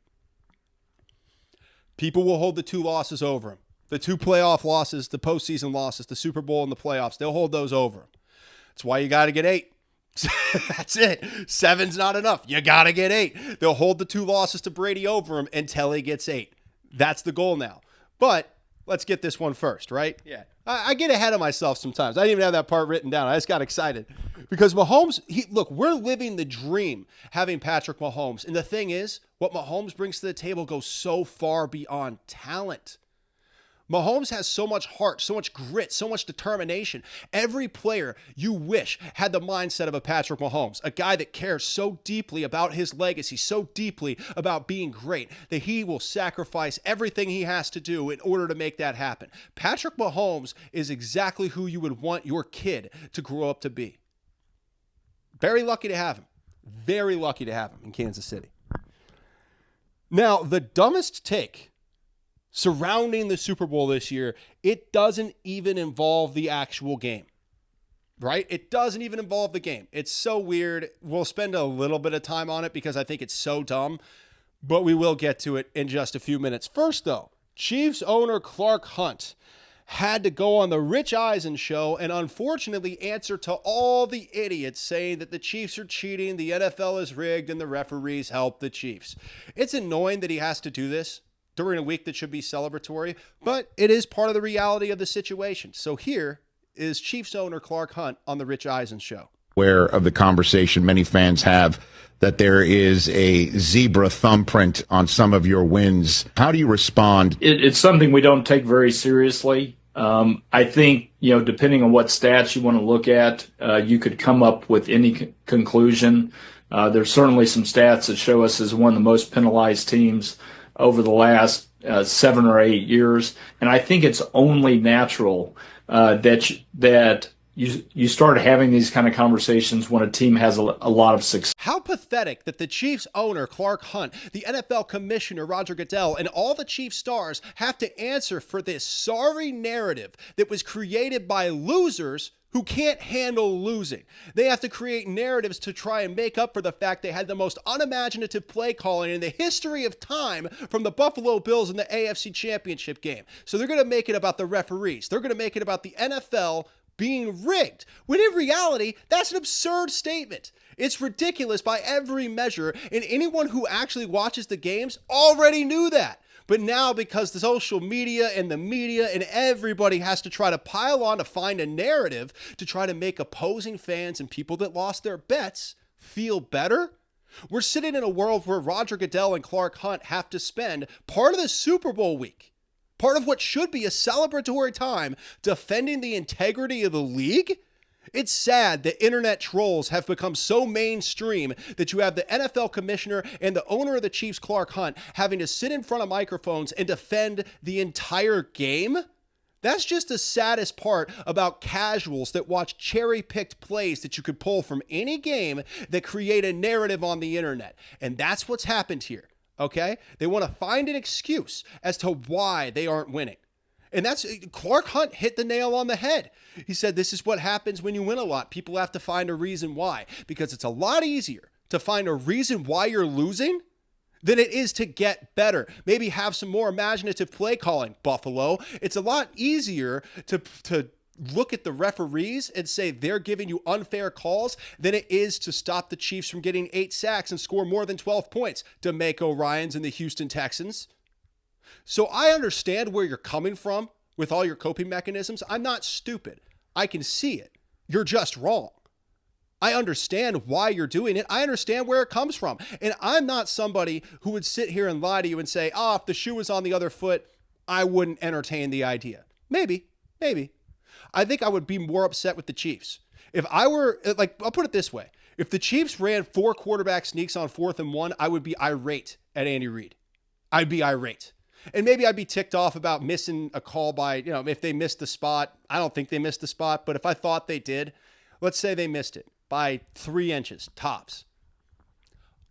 Speaker 1: People will hold the 2 losses over him. The 2 playoff losses, the postseason losses, the Super Bowl and the playoffs, they'll hold those over him. That's why you got to get 8. That's it. 7's not enough. You got to get 8. They'll hold the 2 losses to Brady over him until he gets 8. That's the goal now. But let's get this one first, right? Yeah. I get ahead of myself sometimes. I didn't even have that part written down. I just got excited. Because Mahomes, look, we're living the dream having Patrick Mahomes. And the thing is, what Mahomes brings to the table goes so far beyond talent. Mahomes has so much heart, so much grit, so much determination. Every player you wish had the mindset of a Patrick Mahomes, a guy that cares so deeply about his legacy, so deeply about being great, that he will sacrifice everything he has to do in order to make that happen. Patrick Mahomes is exactly who you would want your kid to grow up to be. Very lucky to have him. Very lucky to have him in Kansas City. Now, the dumbest take surrounding the Super Bowl this year, it doesn't even involve the actual game, right? It doesn't even involve the game. It's so weird. We'll spend a little bit of time on it because I think it's so dumb, but we will get to it in just a few minutes. First, though, Chiefs owner Clark Hunt had to go on the Rich Eisen show and unfortunately answer to all the idiots saying that the Chiefs are cheating, the NFL is rigged, and the referees help the Chiefs. It's annoying that he has to do this during a week that should be celebratory, but it is part of the reality of the situation. So here is Chiefs owner Clark Hunt on the Rich Eisen show.
Speaker 6: Aware of the conversation many fans have that there is a zebra thumbprint on some of your wins. How do you respond?
Speaker 7: It's something we don't take very seriously. I think, depending on what stats you want to look at, you could come up with any conclusion. There's certainly some stats that show us as one of the most penalized teams over the last 7 or 8 years. And I think it's only natural that you start having these kind of conversations when a team has a lot of success.
Speaker 1: How pathetic that the Chiefs owner, Clark Hunt, the NFL commissioner, Roger Goodell, and all the Chiefs stars have to answer for this sorry narrative that was created by losers who can't handle losing. They have to create narratives to try and make up for the fact they had the most unimaginative play calling in the history of time from the Buffalo Bills in the AFC Championship game. So they're going to make it about the referees. They're going to make it about the NFL being rigged, when in reality, that's an absurd statement. It's ridiculous by every measure, and anyone who actually watches the games already knew that. But now, because the social media and the media and everybody has to try to pile on to find a narrative to try to make opposing fans and people that lost their bets feel better, we're sitting in a world where Roger Goodell and Clark Hunt have to spend part of the Super Bowl week, part of what should be a celebratory time, defending the integrity of the league. It's sad that internet trolls have become so mainstream that you have the NFL commissioner and the owner of the Chiefs, Clark Hunt, having to sit in front of microphones and defend the entire game. That's just the saddest part about casuals that watch cherry-picked plays that you could pull from any game that create a narrative on the internet. And that's what's happened here, okay? They want to find an excuse as to why they aren't winning. And that's Clark Hunt hit the nail on the head. He said, this is what happens when you win a lot. People have to find a reason why, because it's a lot easier to find a reason why you're losing than it is to get better. Maybe have some more imaginative play calling, Buffalo. It's a lot easier to look at the referees and say they're giving you unfair calls than it is to stop the Chiefs from getting 8 sacks and score more than 12 points. DeMeco Ryans and the Houston Texans. So I understand where you're coming from with all your coping mechanisms. I'm not stupid. I can see it. You're just wrong. I understand why you're doing it. I understand where it comes from. And I'm not somebody who would sit here and lie to you and say, if the shoe was on the other foot, I wouldn't entertain the idea. Maybe. I think I would be more upset with the Chiefs. If I were, I'll put it this way. If the Chiefs ran 4 quarterback sneaks on 4th and 1, I would be irate at Andy Reid. I'd be irate. And maybe I'd be ticked off about missing a call by, if they missed the spot. I don't think they missed the spot, but if I thought they did, let's say they missed it by 3 inches, tops.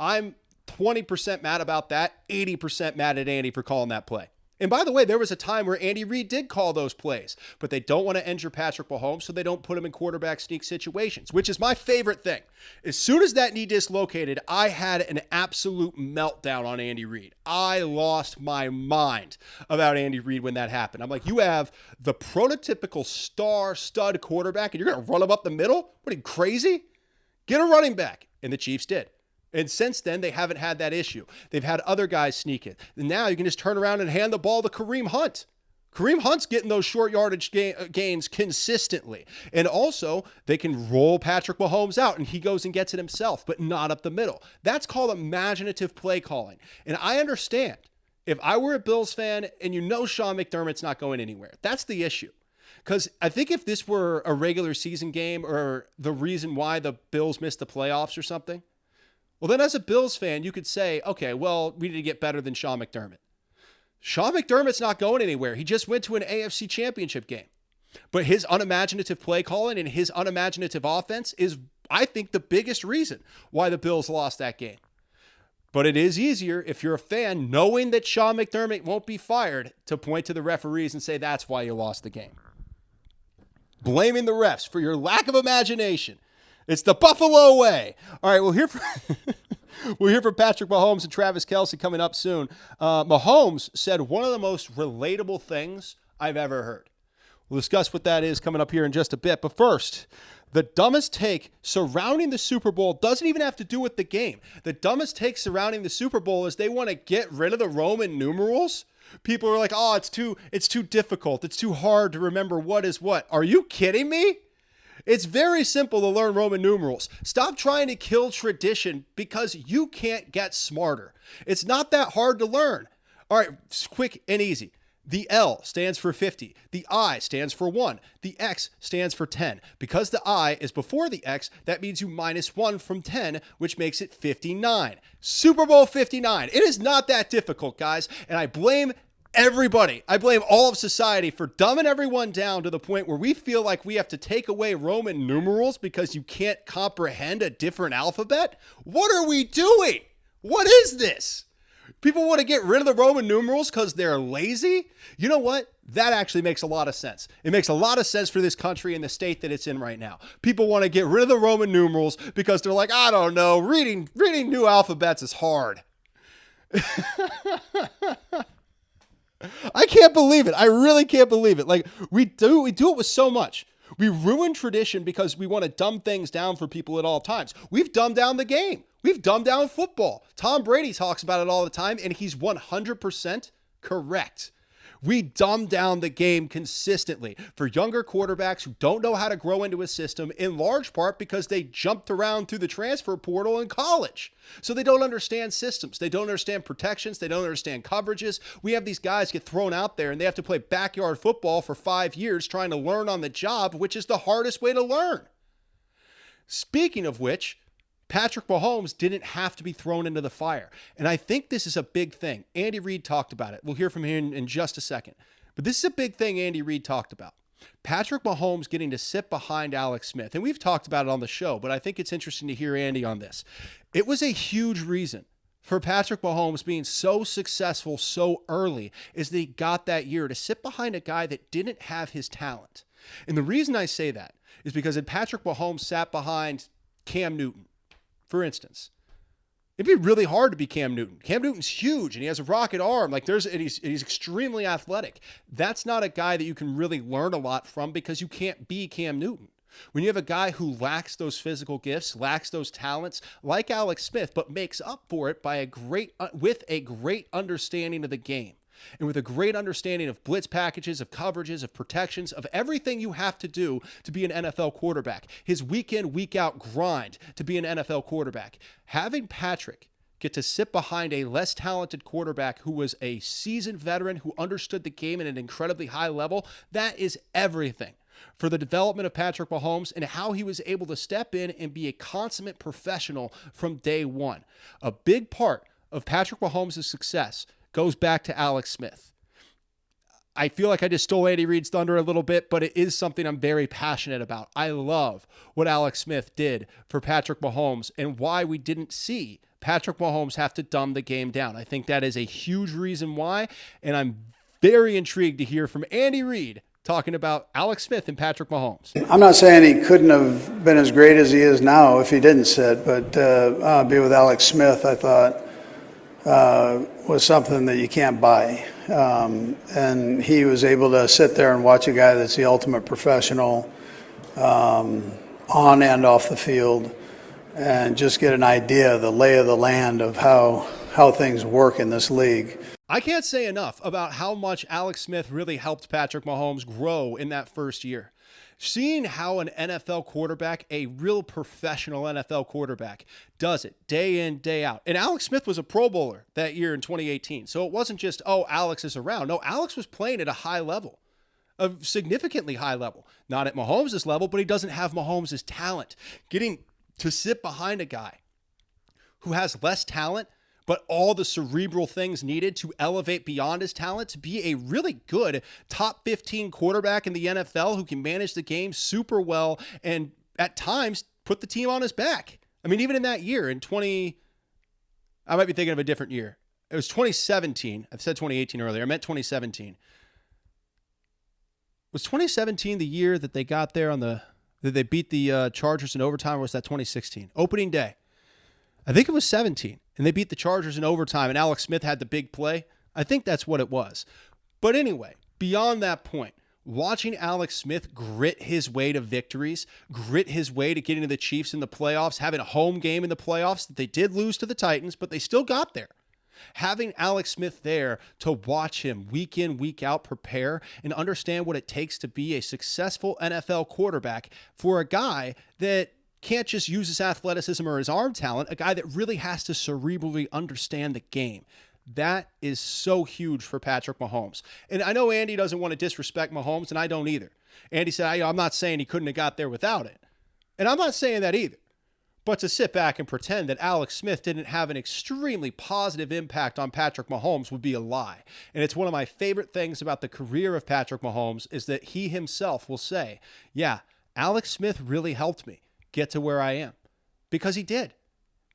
Speaker 1: I'm 20% mad about that, 80% mad at Andy for calling that play. And by the way, there was a time where Andy Reid did call those plays, but they don't want to injure Patrick Mahomes, so they don't put him in quarterback sneak situations, which is my favorite thing. As soon as that knee dislocated, I had an absolute meltdown on Andy Reid. I lost my mind about Andy Reid when that happened. I'm like, you have the prototypical star stud quarterback, and you're going to run him up the middle? What are you, crazy? Get a running back. And the Chiefs did. And since then, they haven't had that issue. They've had other guys sneak it. And now you can just turn around and hand the ball to Kareem Hunt. Kareem Hunt's getting those short yardage gains consistently. And also, they can roll Patrick Mahomes out, and he goes and gets it himself, but not up the middle. That's called imaginative play calling. And I understand. If I were a Bills fan, and Sean McDermott's not going anywhere, that's the issue. Because I think if this were a regular season game or the reason why the Bills missed the playoffs or something, well, then as a Bills fan, you could say, okay, well, we need to get better than Sean McDermott. Sean McDermott's not going anywhere. He just went to an AFC championship game. But his unimaginative play calling and his unimaginative offense is, I think, the biggest reason why the Bills lost that game. But it is easier if you're a fan, knowing that Sean McDermott won't be fired, to point to the referees and say that's why you lost the game. Blaming the refs for your lack of imagination. It's the Buffalo way. All right, we'll hear from Patrick Mahomes and Travis Kelce coming up soon. Mahomes said one of the most relatable things I've ever heard. We'll discuss what that is coming up here in just a bit. But first, the dumbest take surrounding the Super Bowl doesn't even have to do with the game. The dumbest take surrounding the Super Bowl is they want to get rid of the Roman numerals. People are like, it's too difficult. It's too hard to remember what is what. Are you kidding me? It's very simple to learn Roman numerals. Stop trying to kill tradition because you can't get smarter. It's not that hard to learn. All right, quick and easy. The L stands for 50. The I stands for 1. The X stands for 10. Because the I is before the X, that means you minus 1 from 10, which makes it 59. Super Bowl 59. It is not that difficult, guys. And I blame everybody. I blame all of society for dumbing everyone down to the point where we feel like we have to take away Roman numerals because you can't comprehend a different alphabet. What are we doing? What is this? People want to get rid of the Roman numerals because they're lazy? You know what? That actually makes a lot of sense. It makes a lot of sense for this country and the state that it's in right now. People want to get rid of the Roman numerals because they're like, I don't know, reading new alphabets is hard. I can't believe it. I really can't believe it. Like we do it with so much. We ruin tradition because we want to dumb things down for people at all times. We've dumbed down the game. We've dumbed down football. Tom Brady talks about it all the time, and he's 100% correct. We dumb down the game consistently for younger quarterbacks who don't know how to grow into a system, in large part because they jumped around through the transfer portal in college. So they don't understand systems. They don't understand protections. They don't understand coverages. We have these guys get thrown out there and they have to play backyard football for 5 years trying to learn on the job, which is the hardest way to learn. Speaking of which, Patrick Mahomes didn't have to be thrown into the fire. And I think this is a big thing. Andy Reid talked about it. We'll hear from him in just a second. But this is a big thing Andy Reid talked about. Patrick Mahomes getting to sit behind Alex Smith. And we've talked about it on the show, but I think it's interesting to hear Andy on this. It was a huge reason for Patrick Mahomes being so successful so early is that he got that year to sit behind a guy that didn't have his talent. And the reason I say that is because if Patrick Mahomes sat behind Cam Newton, for instance, it'd be really hard to be Cam Newton. Cam Newton's huge and he has a rocket arm. He's extremely athletic. That's not a guy that you can really learn a lot from because you can't be Cam Newton. When you have a guy who lacks those physical gifts, lacks those talents, like Alex Smith, but makes up for it by with a great understanding of the game. And with a great understanding of blitz packages, of coverages, of protections, of everything you have to do to be an NFL quarterback, his week in, week out grind to be an NFL quarterback, having Patrick get to sit behind a less talented quarterback who was a seasoned veteran who understood the game at an incredibly high level, that is everything for the development of Patrick Mahomes and how he was able to step in and be a consummate professional from day one. A big part of Patrick Mahomes' success goes back to Alex Smith. I feel like I just stole Andy Reid's thunder a little bit, but it is something I'm very passionate about. I love what Alex Smith did for Patrick Mahomes and why we didn't see Patrick Mahomes have to dumb the game down. I think that is a huge reason why, and I'm very intrigued to hear from Andy Reid talking about Alex Smith and Patrick Mahomes.
Speaker 8: I'm not saying he couldn't have been as great as he is now if he didn't sit, but be with Alex Smith, I thought, was something that you can't buy. And he was able to sit there and watch a guy that's the ultimate professional on and off the field and just get an idea of the lay of the land of how things work in this league.
Speaker 1: I can't say enough about how much Alex Smith really helped Patrick Mahomes grow in that first year. Seeing how an NFL quarterback, a real professional NFL quarterback, does it day in, day out. And Alex Smith was a Pro Bowler that year in 2018. So it wasn't just, oh, Alex is around. No, Alex was playing at a high level, a significantly high level. Not at Mahomes' level, but he doesn't have Mahomes' talent. Getting to sit behind a guy who has less talent, but all the cerebral things needed to elevate beyond his talent to be a really good top 15 quarterback in the NFL who can manage the game super well and at times put the team on his back. I mean, even in that year I might be thinking of a different year. It was 2017. I've said 2018 earlier. I meant 2017. Was 2017 the year that they got there that they beat the Chargers in overtime, or was that 2016? Opening day. I think it was 17. And they beat the Chargers in overtime, and Alex Smith had the big play. I think that's what it was. But anyway, beyond that point, watching Alex Smith grit his way to victories, grit his way to getting to the Chiefs in the playoffs, having a home game in the playoffs that they did lose to the Titans, but they still got there. Having Alex Smith there to watch him week in, week out prepare and understand what it takes to be a successful NFL quarterback for a guy that can't just use his athleticism or his arm talent, a guy that really has to cerebrally understand the game. That is so huge for Patrick Mahomes. And I know Andy doesn't want to disrespect Mahomes, and I don't either. Andy said, I'm not saying he couldn't have got there without it. And I'm not saying that either. But to sit back and pretend that Alex Smith didn't have an extremely positive impact on Patrick Mahomes would be a lie. And it's one of my favorite things about the career of Patrick Mahomes is that he himself will say, yeah, Alex Smith really helped me get to where I am, because he did.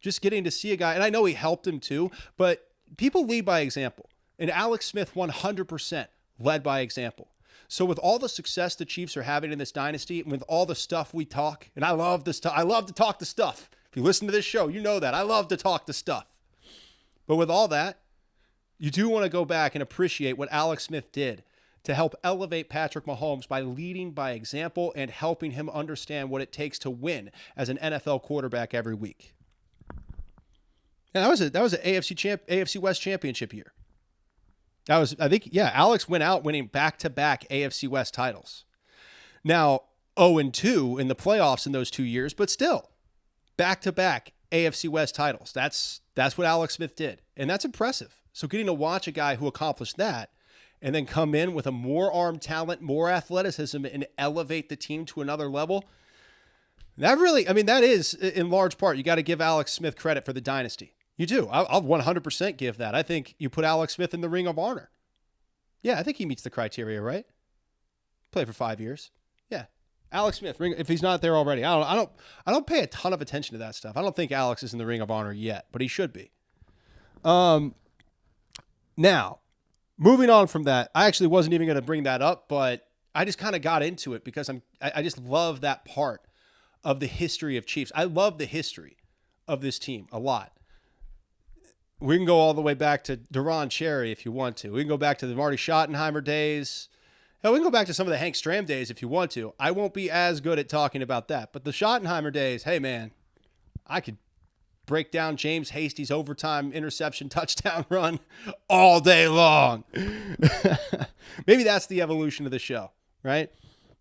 Speaker 1: Just getting to see a guy, and I know he helped him too, but people lead by example, and Alex Smith 100% led by example. So with all the success the Chiefs are having in this dynasty, and with all the stuff we talk, and I love this, I love to talk the stuff. If you listen to this show, you know that I love to talk the stuff. But with all that, you do want to go back and appreciate what Alex Smith did to help elevate Patrick Mahomes by leading by example and helping him understand what it takes to win as an NFL quarterback every week. And that was an AFC West championship year. That was, I think, yeah, Alex went out winning back-to-back AFC West titles. Now, 0-2 in the playoffs in those 2 years, but still, back-to-back AFC West titles. That's what Alex Smith did, and that's impressive. So getting to watch a guy who accomplished that and then come in with a more arm talent, more athleticism, and elevate the team to another level. That really, I mean, that is, in large part, you got to give Alex Smith credit for the dynasty. You do. I'll 100% give that. I think you put Alex Smith in the Ring of Honor. Yeah, I think he meets the criteria, right? Play for 5 years. Yeah. Alex Smith, if he's not there already. I don't pay a ton of attention to that stuff. I don't think Alex is in the Ring of Honor yet, but he should be. Now, moving on from that, I actually wasn't even going to bring that up, but I just kind of got into it because I just love that part of the history of Chiefs. I love the history of this team a lot. We can go all the way back to Duron Cherry if you want to. We can go back to the Marty Schottenheimer days. Hell, we can go back to some of the Hank Stram days if you want to. I won't be as good at talking about that. But the Schottenheimer days, hey, man, I could break down James Hasty's overtime interception touchdown run all day long. Maybe that's the evolution of the show, right?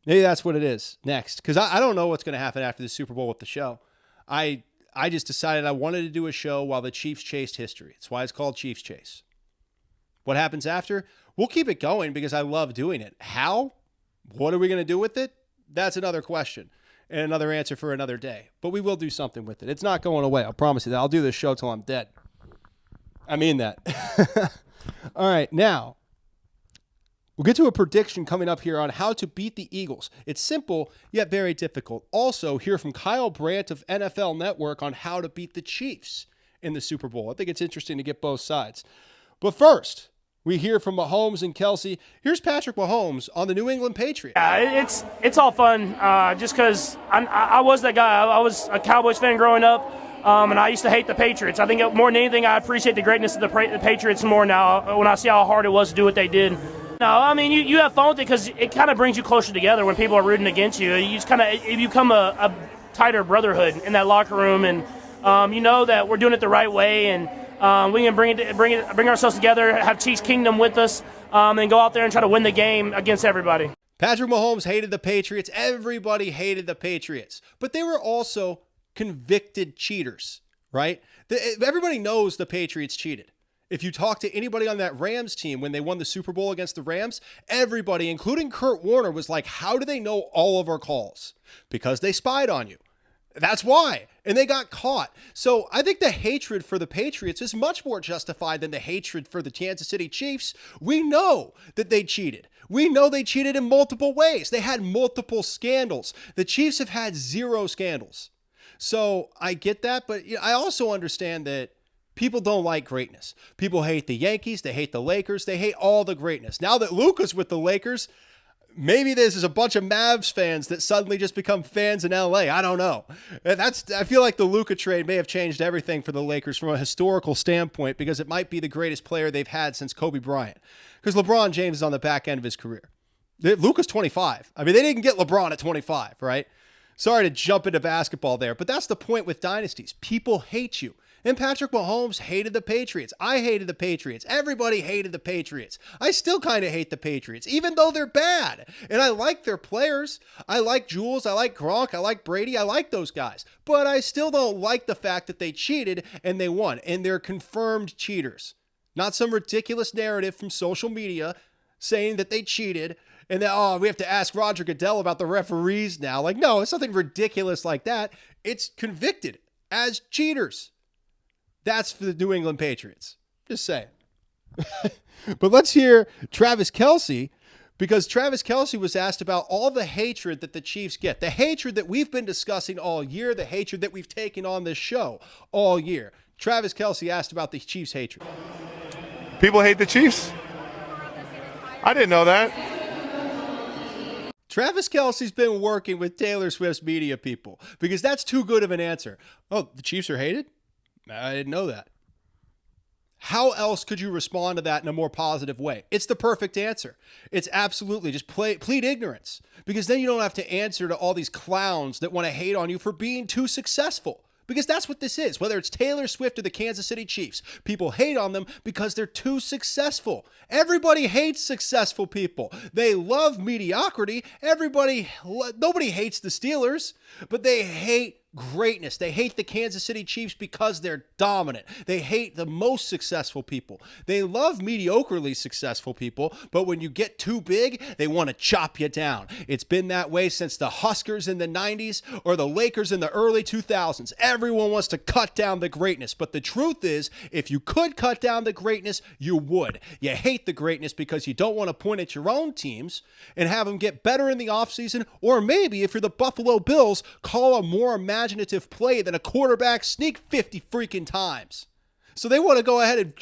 Speaker 1: Maybe that's what it is next. Because I don't know what's going to happen after the Super Bowl with the show. I just decided I wanted to do a show while the Chiefs chased history. That's why it's called Chiefs Chase. What happens after? We'll keep it going because I love doing it. How? What are we going to do with it? That's another question and another answer for another day. But we will do something with it. It's not going away. I'll promise you that. I'll do this show till I'm dead. I mean that. All right, now we'll get to a prediction coming up here on how to beat the Eagles. It's simple, yet very difficult. Also, hear from Kyle Brandt of NFL Network on how to beat the Chiefs in the Super Bowl. I think it's interesting to get both sides. But first, we hear from Mahomes and Kelsey. Here's Patrick Mahomes on the New England Patriots.
Speaker 9: Yeah, it's all fun just because I was that guy. I was a Cowboys fan growing up, and I used to hate the Patriots. I think more than anything, I appreciate the greatness of the Patriots more now when I see how hard it was to do what they did. No, I mean, you have fun with it because it kind of brings you closer together when people are rooting against you. You just kind of become a tighter brotherhood in that locker room, and you know that we're doing it the right way, and we can bring ourselves together, have Chiefs Kingdom with us, and go out there and try to win the game against everybody.
Speaker 1: Patrick Mahomes hated the Patriots. Everybody hated the Patriots. But they were also convicted cheaters, right? Everybody knows the Patriots cheated. If you talk to anybody on that Rams team when they won the Super Bowl against the Rams, everybody, including Kurt Warner, was like, how do they know all of our calls? Because they spied on you. That's why. And they got caught. So I think the hatred for the Patriots is much more justified than the hatred for the Kansas City Chiefs. We know that they cheated. We know they cheated in multiple ways. They had multiple scandals. The Chiefs have had 0 scandals. So I get that, but I also understand that people don't like greatness. People hate the Yankees. They hate the Lakers. They hate all the greatness. Now that Luka's with the Lakers, maybe this is a bunch of Mavs fans that suddenly just become fans in LA. I don't know. I feel like the Luka trade may have changed everything for the Lakers from a historical standpoint because it might be the greatest player they've had since Kobe Bryant. Because LeBron James is on the back end of his career. Luka's 25. I mean, they didn't get LeBron at 25, right? Sorry to jump into basketball there, but that's the point with dynasties. People hate you. And Patrick Mahomes hated the Patriots. I hated the Patriots. Everybody hated the Patriots. I still kind of hate the Patriots, even though they're bad. And I like their players. I like Jules. I like Gronk. I like Brady. I like those guys. But I still don't like the fact that they cheated and they won. And they're confirmed cheaters. Not some ridiculous narrative from social media saying that they cheated and that, we have to ask Roger Goodell about the referees now. Like, no, it's nothing ridiculous like that. It's convicted as cheaters. That's for the New England Patriots. Just saying. But let's hear Travis Kelce, because Travis Kelce was asked about all the hatred that the Chiefs get. The hatred that we've been discussing all year, the hatred that we've taken on this show all year. Travis Kelce asked about the Chiefs' hatred.
Speaker 4: People hate the Chiefs? I didn't know that.
Speaker 1: Travis Kelce's been working with Taylor Swift's media people because that's too good of an answer. Oh, the Chiefs are hated? I didn't know that. How else could you respond to that in a more positive way? It's the perfect answer. It's absolutely just plead ignorance, because then you don't have to answer to all these clowns that want to hate on you for being too successful. Because that's what this is. Whether it's Taylor Swift or the Kansas City Chiefs, people hate on them because they're too successful. Everybody hates successful people. They love mediocrity. Nobody hates the Steelers, but they hate greatness. They hate the Kansas City Chiefs because they're dominant. They hate the most successful people. They love mediocrely successful people, but when you get too big, they want to chop you down. It's been that way since the Huskers in the 90s or the Lakers in the early 2000s. Everyone wants to cut down the greatness, but the truth is, if you could cut down the greatness, you would. You hate the greatness because you don't want to point at your own teams and have them get better in the offseason, or maybe if you're the Buffalo Bills, call a more imaginative play than a quarterback sneak 50 freaking times. So they want to go ahead and,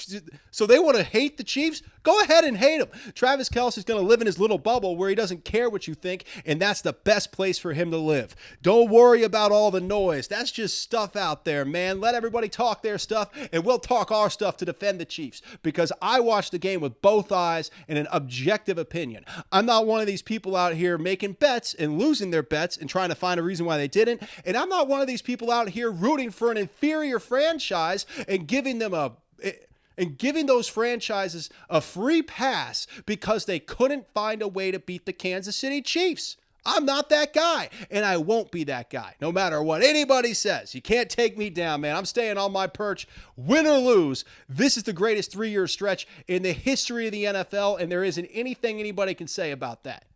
Speaker 1: so they want to hate the Chiefs? Go ahead and hate him. Travis Kelce's going to live in his little bubble where he doesn't care what you think, and that's the best place for him to live. Don't worry about all the noise. That's just stuff out there, man. Let everybody talk their stuff, and we'll talk our stuff to defend the Chiefs, because I watched the game with both eyes and an objective opinion. I'm not one of these people out here making bets and losing their bets and trying to find a reason why they didn't, and I'm not one of these people out here rooting for an inferior franchise and giving those franchises a free pass because they couldn't find a way to beat the Kansas City Chiefs. I'm not that guy, and I won't be that guy, no matter what anybody says. You can't take me down, man. I'm staying on my perch. Win or lose, this is the greatest 3-year stretch in the history of the NFL, and there isn't anything anybody can say about that.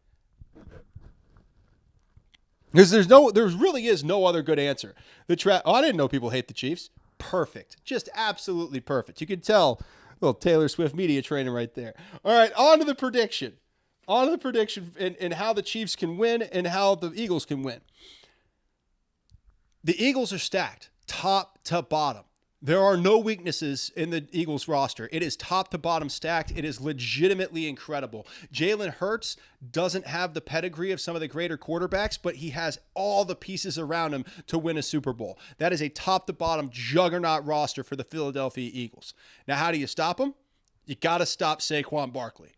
Speaker 1: Because there really is no other good answer. I didn't know people hate the Chiefs. Perfect. Just absolutely perfect. You can tell, little Taylor Swift media training right there. All right, on to the prediction. And how the Chiefs can win and how the Eagles can win. The Eagles are stacked, top to bottom. There are no weaknesses in the Eagles roster. It is top to bottom stacked. It is legitimately incredible. Jalen Hurts doesn't have the pedigree of some of the greater quarterbacks, but he has all the pieces around him to win a Super Bowl. That is a top to bottom juggernaut roster for the Philadelphia Eagles. Now, how do you stop them? You got to stop Saquon Barkley.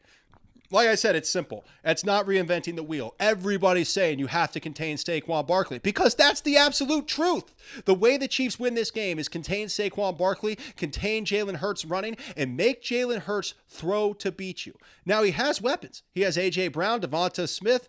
Speaker 1: Like I said, it's simple. It's not reinventing the wheel. Everybody's saying you have to contain Saquon Barkley because that's the absolute truth. The way the Chiefs win this game is contain Saquon Barkley, contain Jalen Hurts running, and make Jalen Hurts throw to beat you. Now, he has weapons. He has A.J. Brown, Devonta Smith,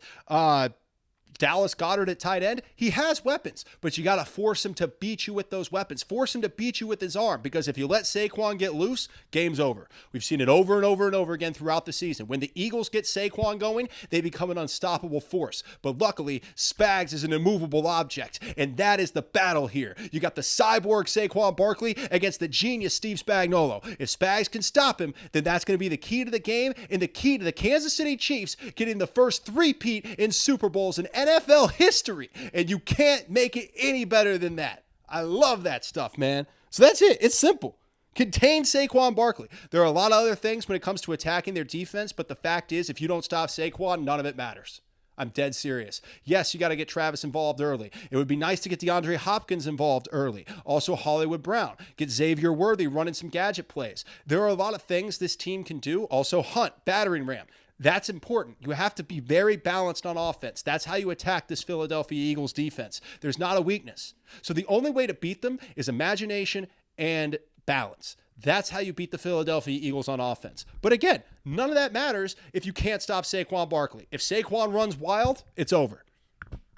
Speaker 1: Dallas Goedert at tight end. He has weapons, but you got to force him to beat you with those weapons. Force him to beat you with his arm, because if you let Saquon get loose, game's over. We've seen it over and over and over again throughout the season. When the Eagles get Saquon going, they become an unstoppable force. But luckily, Spags is an immovable object, and that is the battle here. You got the cyborg Saquon Barkley against the genius Steve Spagnuolo. If Spags can stop him, then that's going to be the key to the game and the key to the Kansas City Chiefs getting the first three-peat in Super Bowls in NFL history, and you can't make it any better than that. I love that stuff, man. So that's it. It's simple. Contain Saquon Barkley. There are a lot of other things when it comes to attacking their defense, but the fact is, if you don't stop Saquon, none of it matters. I'm dead serious. Yes, you got to get Travis involved early. It would be nice to get DeAndre Hopkins involved early. Also, Hollywood Brown. Get Xavier Worthy running some gadget plays. There are a lot of things this team can do. Also, Hunt, battering ram. That's important. You have to be very balanced on offense. That's how you attack this Philadelphia Eagles defense. There's not a weakness. So the only way to beat them is imagination and balance. That's how you beat the Philadelphia Eagles on offense. But again, none of that matters if you can't stop Saquon Barkley. If Saquon runs wild, it's over.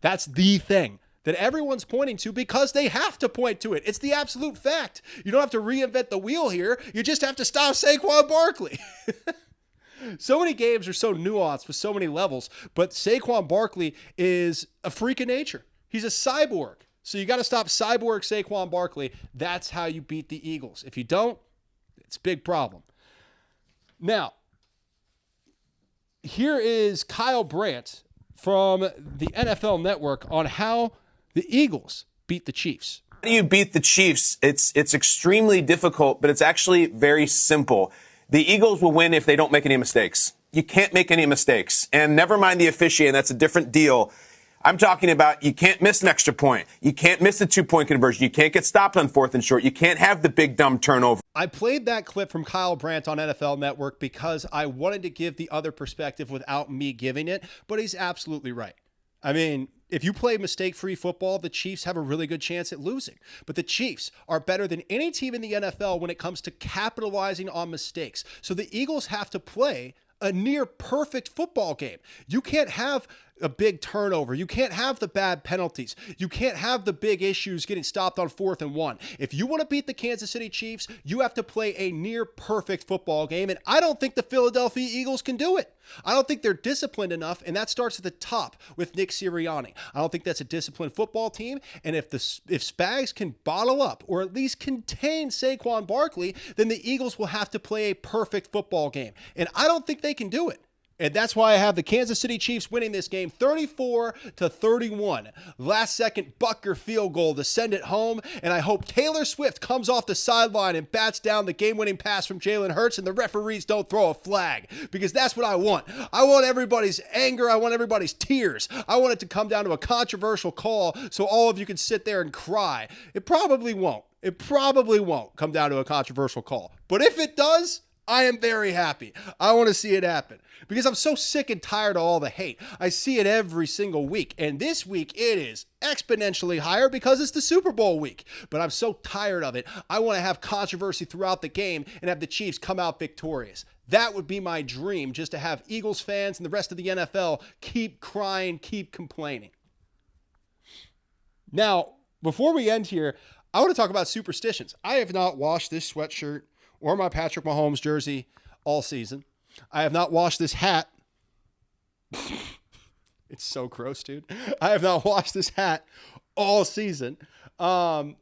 Speaker 1: That's the thing that everyone's pointing to because they have to point to it. It's the absolute fact. You don't have to reinvent the wheel here. You just have to stop Saquon Barkley. So many games are so nuanced with so many levels, but Saquon Barkley is a freak of nature. He's a cyborg. So you got to stop cyborg Saquon Barkley. That's how you beat the Eagles. If you don't, it's a big problem. Now, here is Kyle Brandt from the NFL Network on how the Eagles beat the Chiefs.
Speaker 10: How do you beat the Chiefs? It's extremely difficult, but it's actually very simple. The Eagles will win if they don't make any mistakes. You can't make any mistakes. And never mind the officiating, that's a different deal. I'm talking about you can't miss an extra point. You can't miss a 2-point conversion. You can't get stopped on 4th and short. You can't have the big dumb turnover.
Speaker 1: I played that clip from Kyle Brandt on NFL Network because I wanted to give the other perspective without me giving it, but he's absolutely right. I mean, if you play mistake-free football, the Chiefs have a really good chance at losing. But the Chiefs are better than any team in the NFL when it comes to capitalizing on mistakes. So the Eagles have to play a near perfect football game. You can't have a big turnover. You can't have the bad penalties. You can't have the big issues getting stopped on 4th and 1. If you want to beat the Kansas City Chiefs, you have to play a near perfect football game, and I don't think the Philadelphia Eagles can do it. I don't think they're disciplined enough, and that starts at the top with Nick Sirianni. I don't think that's a disciplined football team, and if Spags can bottle up or at least contain Saquon Barkley, then the Eagles will have to play a perfect football game, and I don't think they can do it. And that's why I have the Kansas City Chiefs winning this game 34-31. Last second Bucker field goal to send it home. And I hope Taylor Swift comes off the sideline and bats down the game-winning pass from Jalen Hurts and the referees don't throw a flag, because that's what I want. I want everybody's anger. I want everybody's tears. I want it to come down to a controversial call so all of you can sit there and cry. It probably won't. It probably won't come down to a controversial call. But if it does, I am very happy. I want to see it happen because I'm so sick and tired of all the hate. I see it every single week. And this week it is exponentially higher because it's the Super Bowl week. But I'm so tired of it. I want to have controversy throughout the game and have the Chiefs come out victorious. That would be my dream, just to have Eagles fans and the rest of the NFL keep crying, keep complaining. Now, before we end here, I want to talk about superstitions. I have not washed this sweatshirt or my Patrick Mahomes jersey all season. I have not washed this hat. It's so gross, dude. I have not washed this hat all season. I've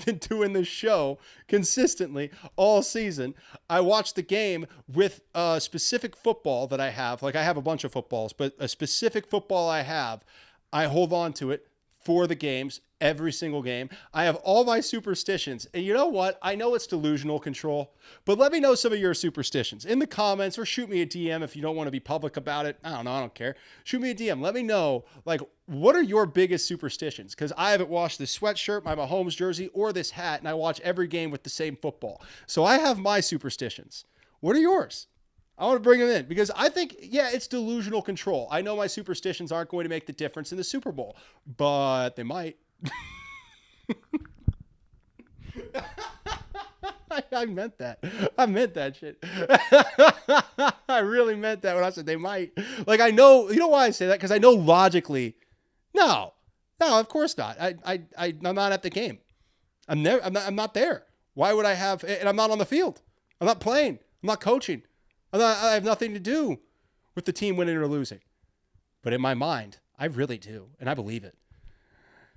Speaker 1: been doing this show consistently all season. I watch the game with a specific football that I have. Like, I have a bunch of footballs, but a specific football I have, I hold on to it for the games, every single game. I have all my superstitions. And you know what? I know it's delusional control, but let me know some of your superstitions in the comments, or shoot me a DM if you don't want to be public about it. I don't know. I don't care. Shoot me a DM. Let me know, like, what are your biggest superstitions? Because I haven't washed this sweatshirt, my Mahomes jersey, or this hat, and I watch every game with the same football. So I have my superstitions. What are yours? I want to bring them in because I think, yeah, it's delusional control. I know my superstitions aren't going to make the difference in the Super Bowl, but they might. I meant that. I meant that shit. I really meant that when I said they might. Like, I know, you know why I say that? Because I know logically, no, of course not. I'm not at the game. I'm not there. Why would I have, and I'm not on the field. I'm not playing. I'm not coaching. I have nothing to do with the team winning or losing. But in my mind, I really do, and I believe it.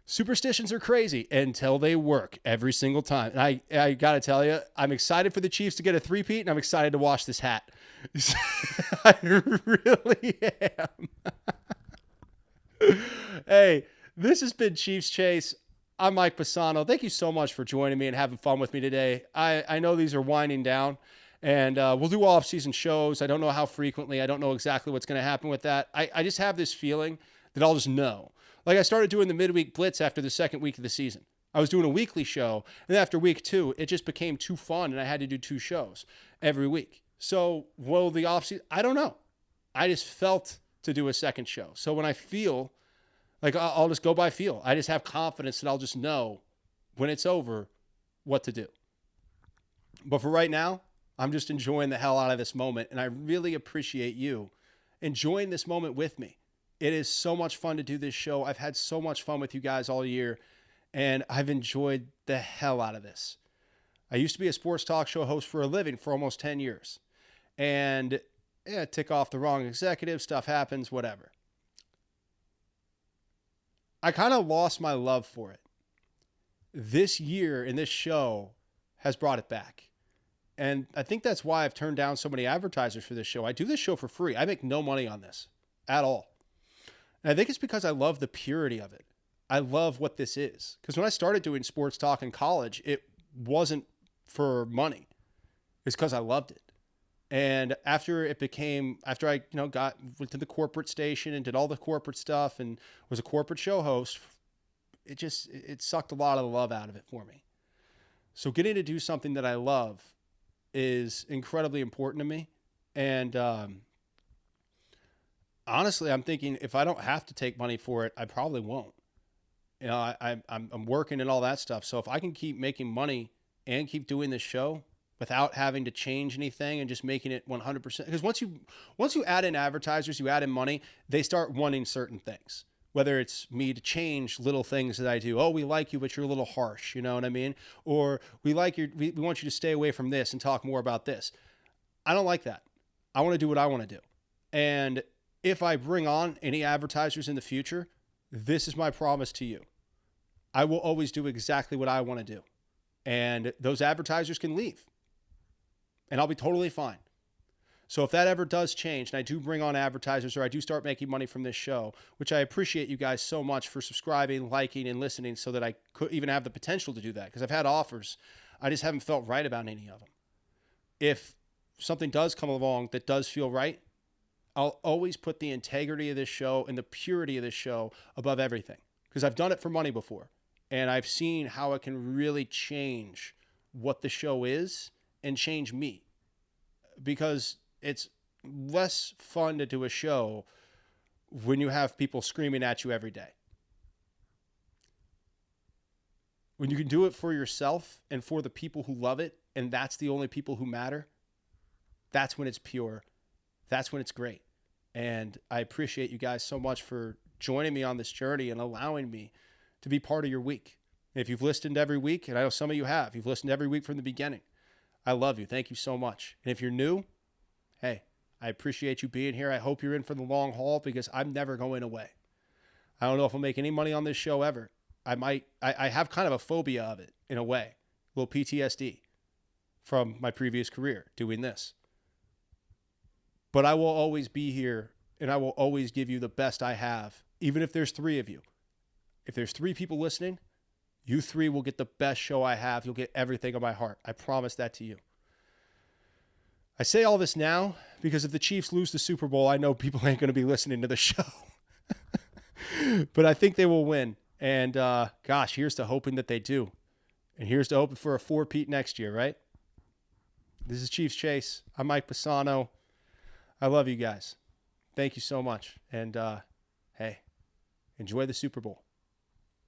Speaker 1: Superstitions are crazy until they work every single time. And I got to tell you, I'm excited for the Chiefs to get a three-peat, and I'm excited to wash this hat. I really am. Hey, this has been Chiefs Chase. I'm Mike Pisano. Thank you so much for joining me and having fun with me today. I know these are winding down. And we'll do off-season shows. I don't know how frequently. I don't know exactly what's going to happen with that. I just have this feeling that I'll just know. Like, I started doing the midweek blitz after the second week of the season. I was doing a weekly show, and after week 2, it just became too fun, and I had to do 2 shows every week. So, will the off-season? I don't know. I just felt to do a second show. So when I feel, like, I'll just go by feel. I just have confidence that I'll just know when it's over what to do. But for right now, I'm just enjoying the hell out of this moment, and I really appreciate you enjoying this moment with me. It is so much fun to do this show. I've had so much fun with you guys all year, and I've enjoyed the hell out of this. I used to be a sports talk show host for a living for almost 10 years, and tick off the wrong executive, stuff happens, whatever. I kind of lost my love for it. This year in this show has brought it back. And I think that's why I've turned down so many advertisers for this show. I do this show for free. I make no money on this at all. And I think it's because I love the purity of it. I love what this is. Because when I started doing sports talk in college, it wasn't for money. It's because I loved it. And after I went to the corporate station and did all the corporate stuff and was a corporate show host, it sucked a lot of the love out of it for me. So getting to do something that I love is incredibly important to me. And honestly, I'm thinking if I don't have to take money for it, I probably won't. You know, I'm working and all that stuff. So if I can keep making money and keep doing this show without having to change anything and just making it 100%, because once you add in advertisers, you add in money, they start wanting certain things. Whether it's me to change little things that I do. Oh, we like you, but you're a little harsh. You know what I mean? Or we want you to stay away from this and talk more about this. I don't like that. I want to do what I want to do. And if I bring on any advertisers in the future, this is my promise to you. I will always do exactly what I want to do. And those advertisers can leave. And I'll be totally fine. So if that ever does change and I do bring on advertisers or I do start making money from this show, which I appreciate you guys so much for subscribing, liking, and listening so that I could even have the potential to do that, because I've had offers. I just haven't felt right about any of them. If something does come along that does feel right, I'll always put the integrity of this show and the purity of this show above everything, because I've done it for money before. And I've seen how it can really change what the show is and change me, because it's less fun to do a show when you have people screaming at you every day. When you can do it for yourself and for the people who love it, and that's the only people who matter, that's when it's pure. That's when it's great. And I appreciate you guys so much for joining me on this journey and allowing me to be part of your week. And if you've listened every week, and I know some of you have, you've listened every week from the beginning, I love you. Thank you so much. And if you're new, hey, I appreciate you being here. I hope you're in for the long haul, because I'm never going away. I don't know if I'll make any money on this show ever. I have kind of a phobia of it in a way, a little PTSD from my previous career doing this. But I will always be here, and I will always give you the best I have, even if there's 3 of you. If there's 3 people listening, you 3 will get the best show I have. You'll get everything on my heart. I promise that to you. I say all this now because if the Chiefs lose the Super Bowl, I know people ain't going to be listening to the show. But I think they will win. And gosh, here's to hoping that they do. And here's to hoping for a 4-peat next year, right? This is Chiefs Chase. I'm Mike Pisano. I love you guys. Thank you so much. And hey, enjoy the Super Bowl.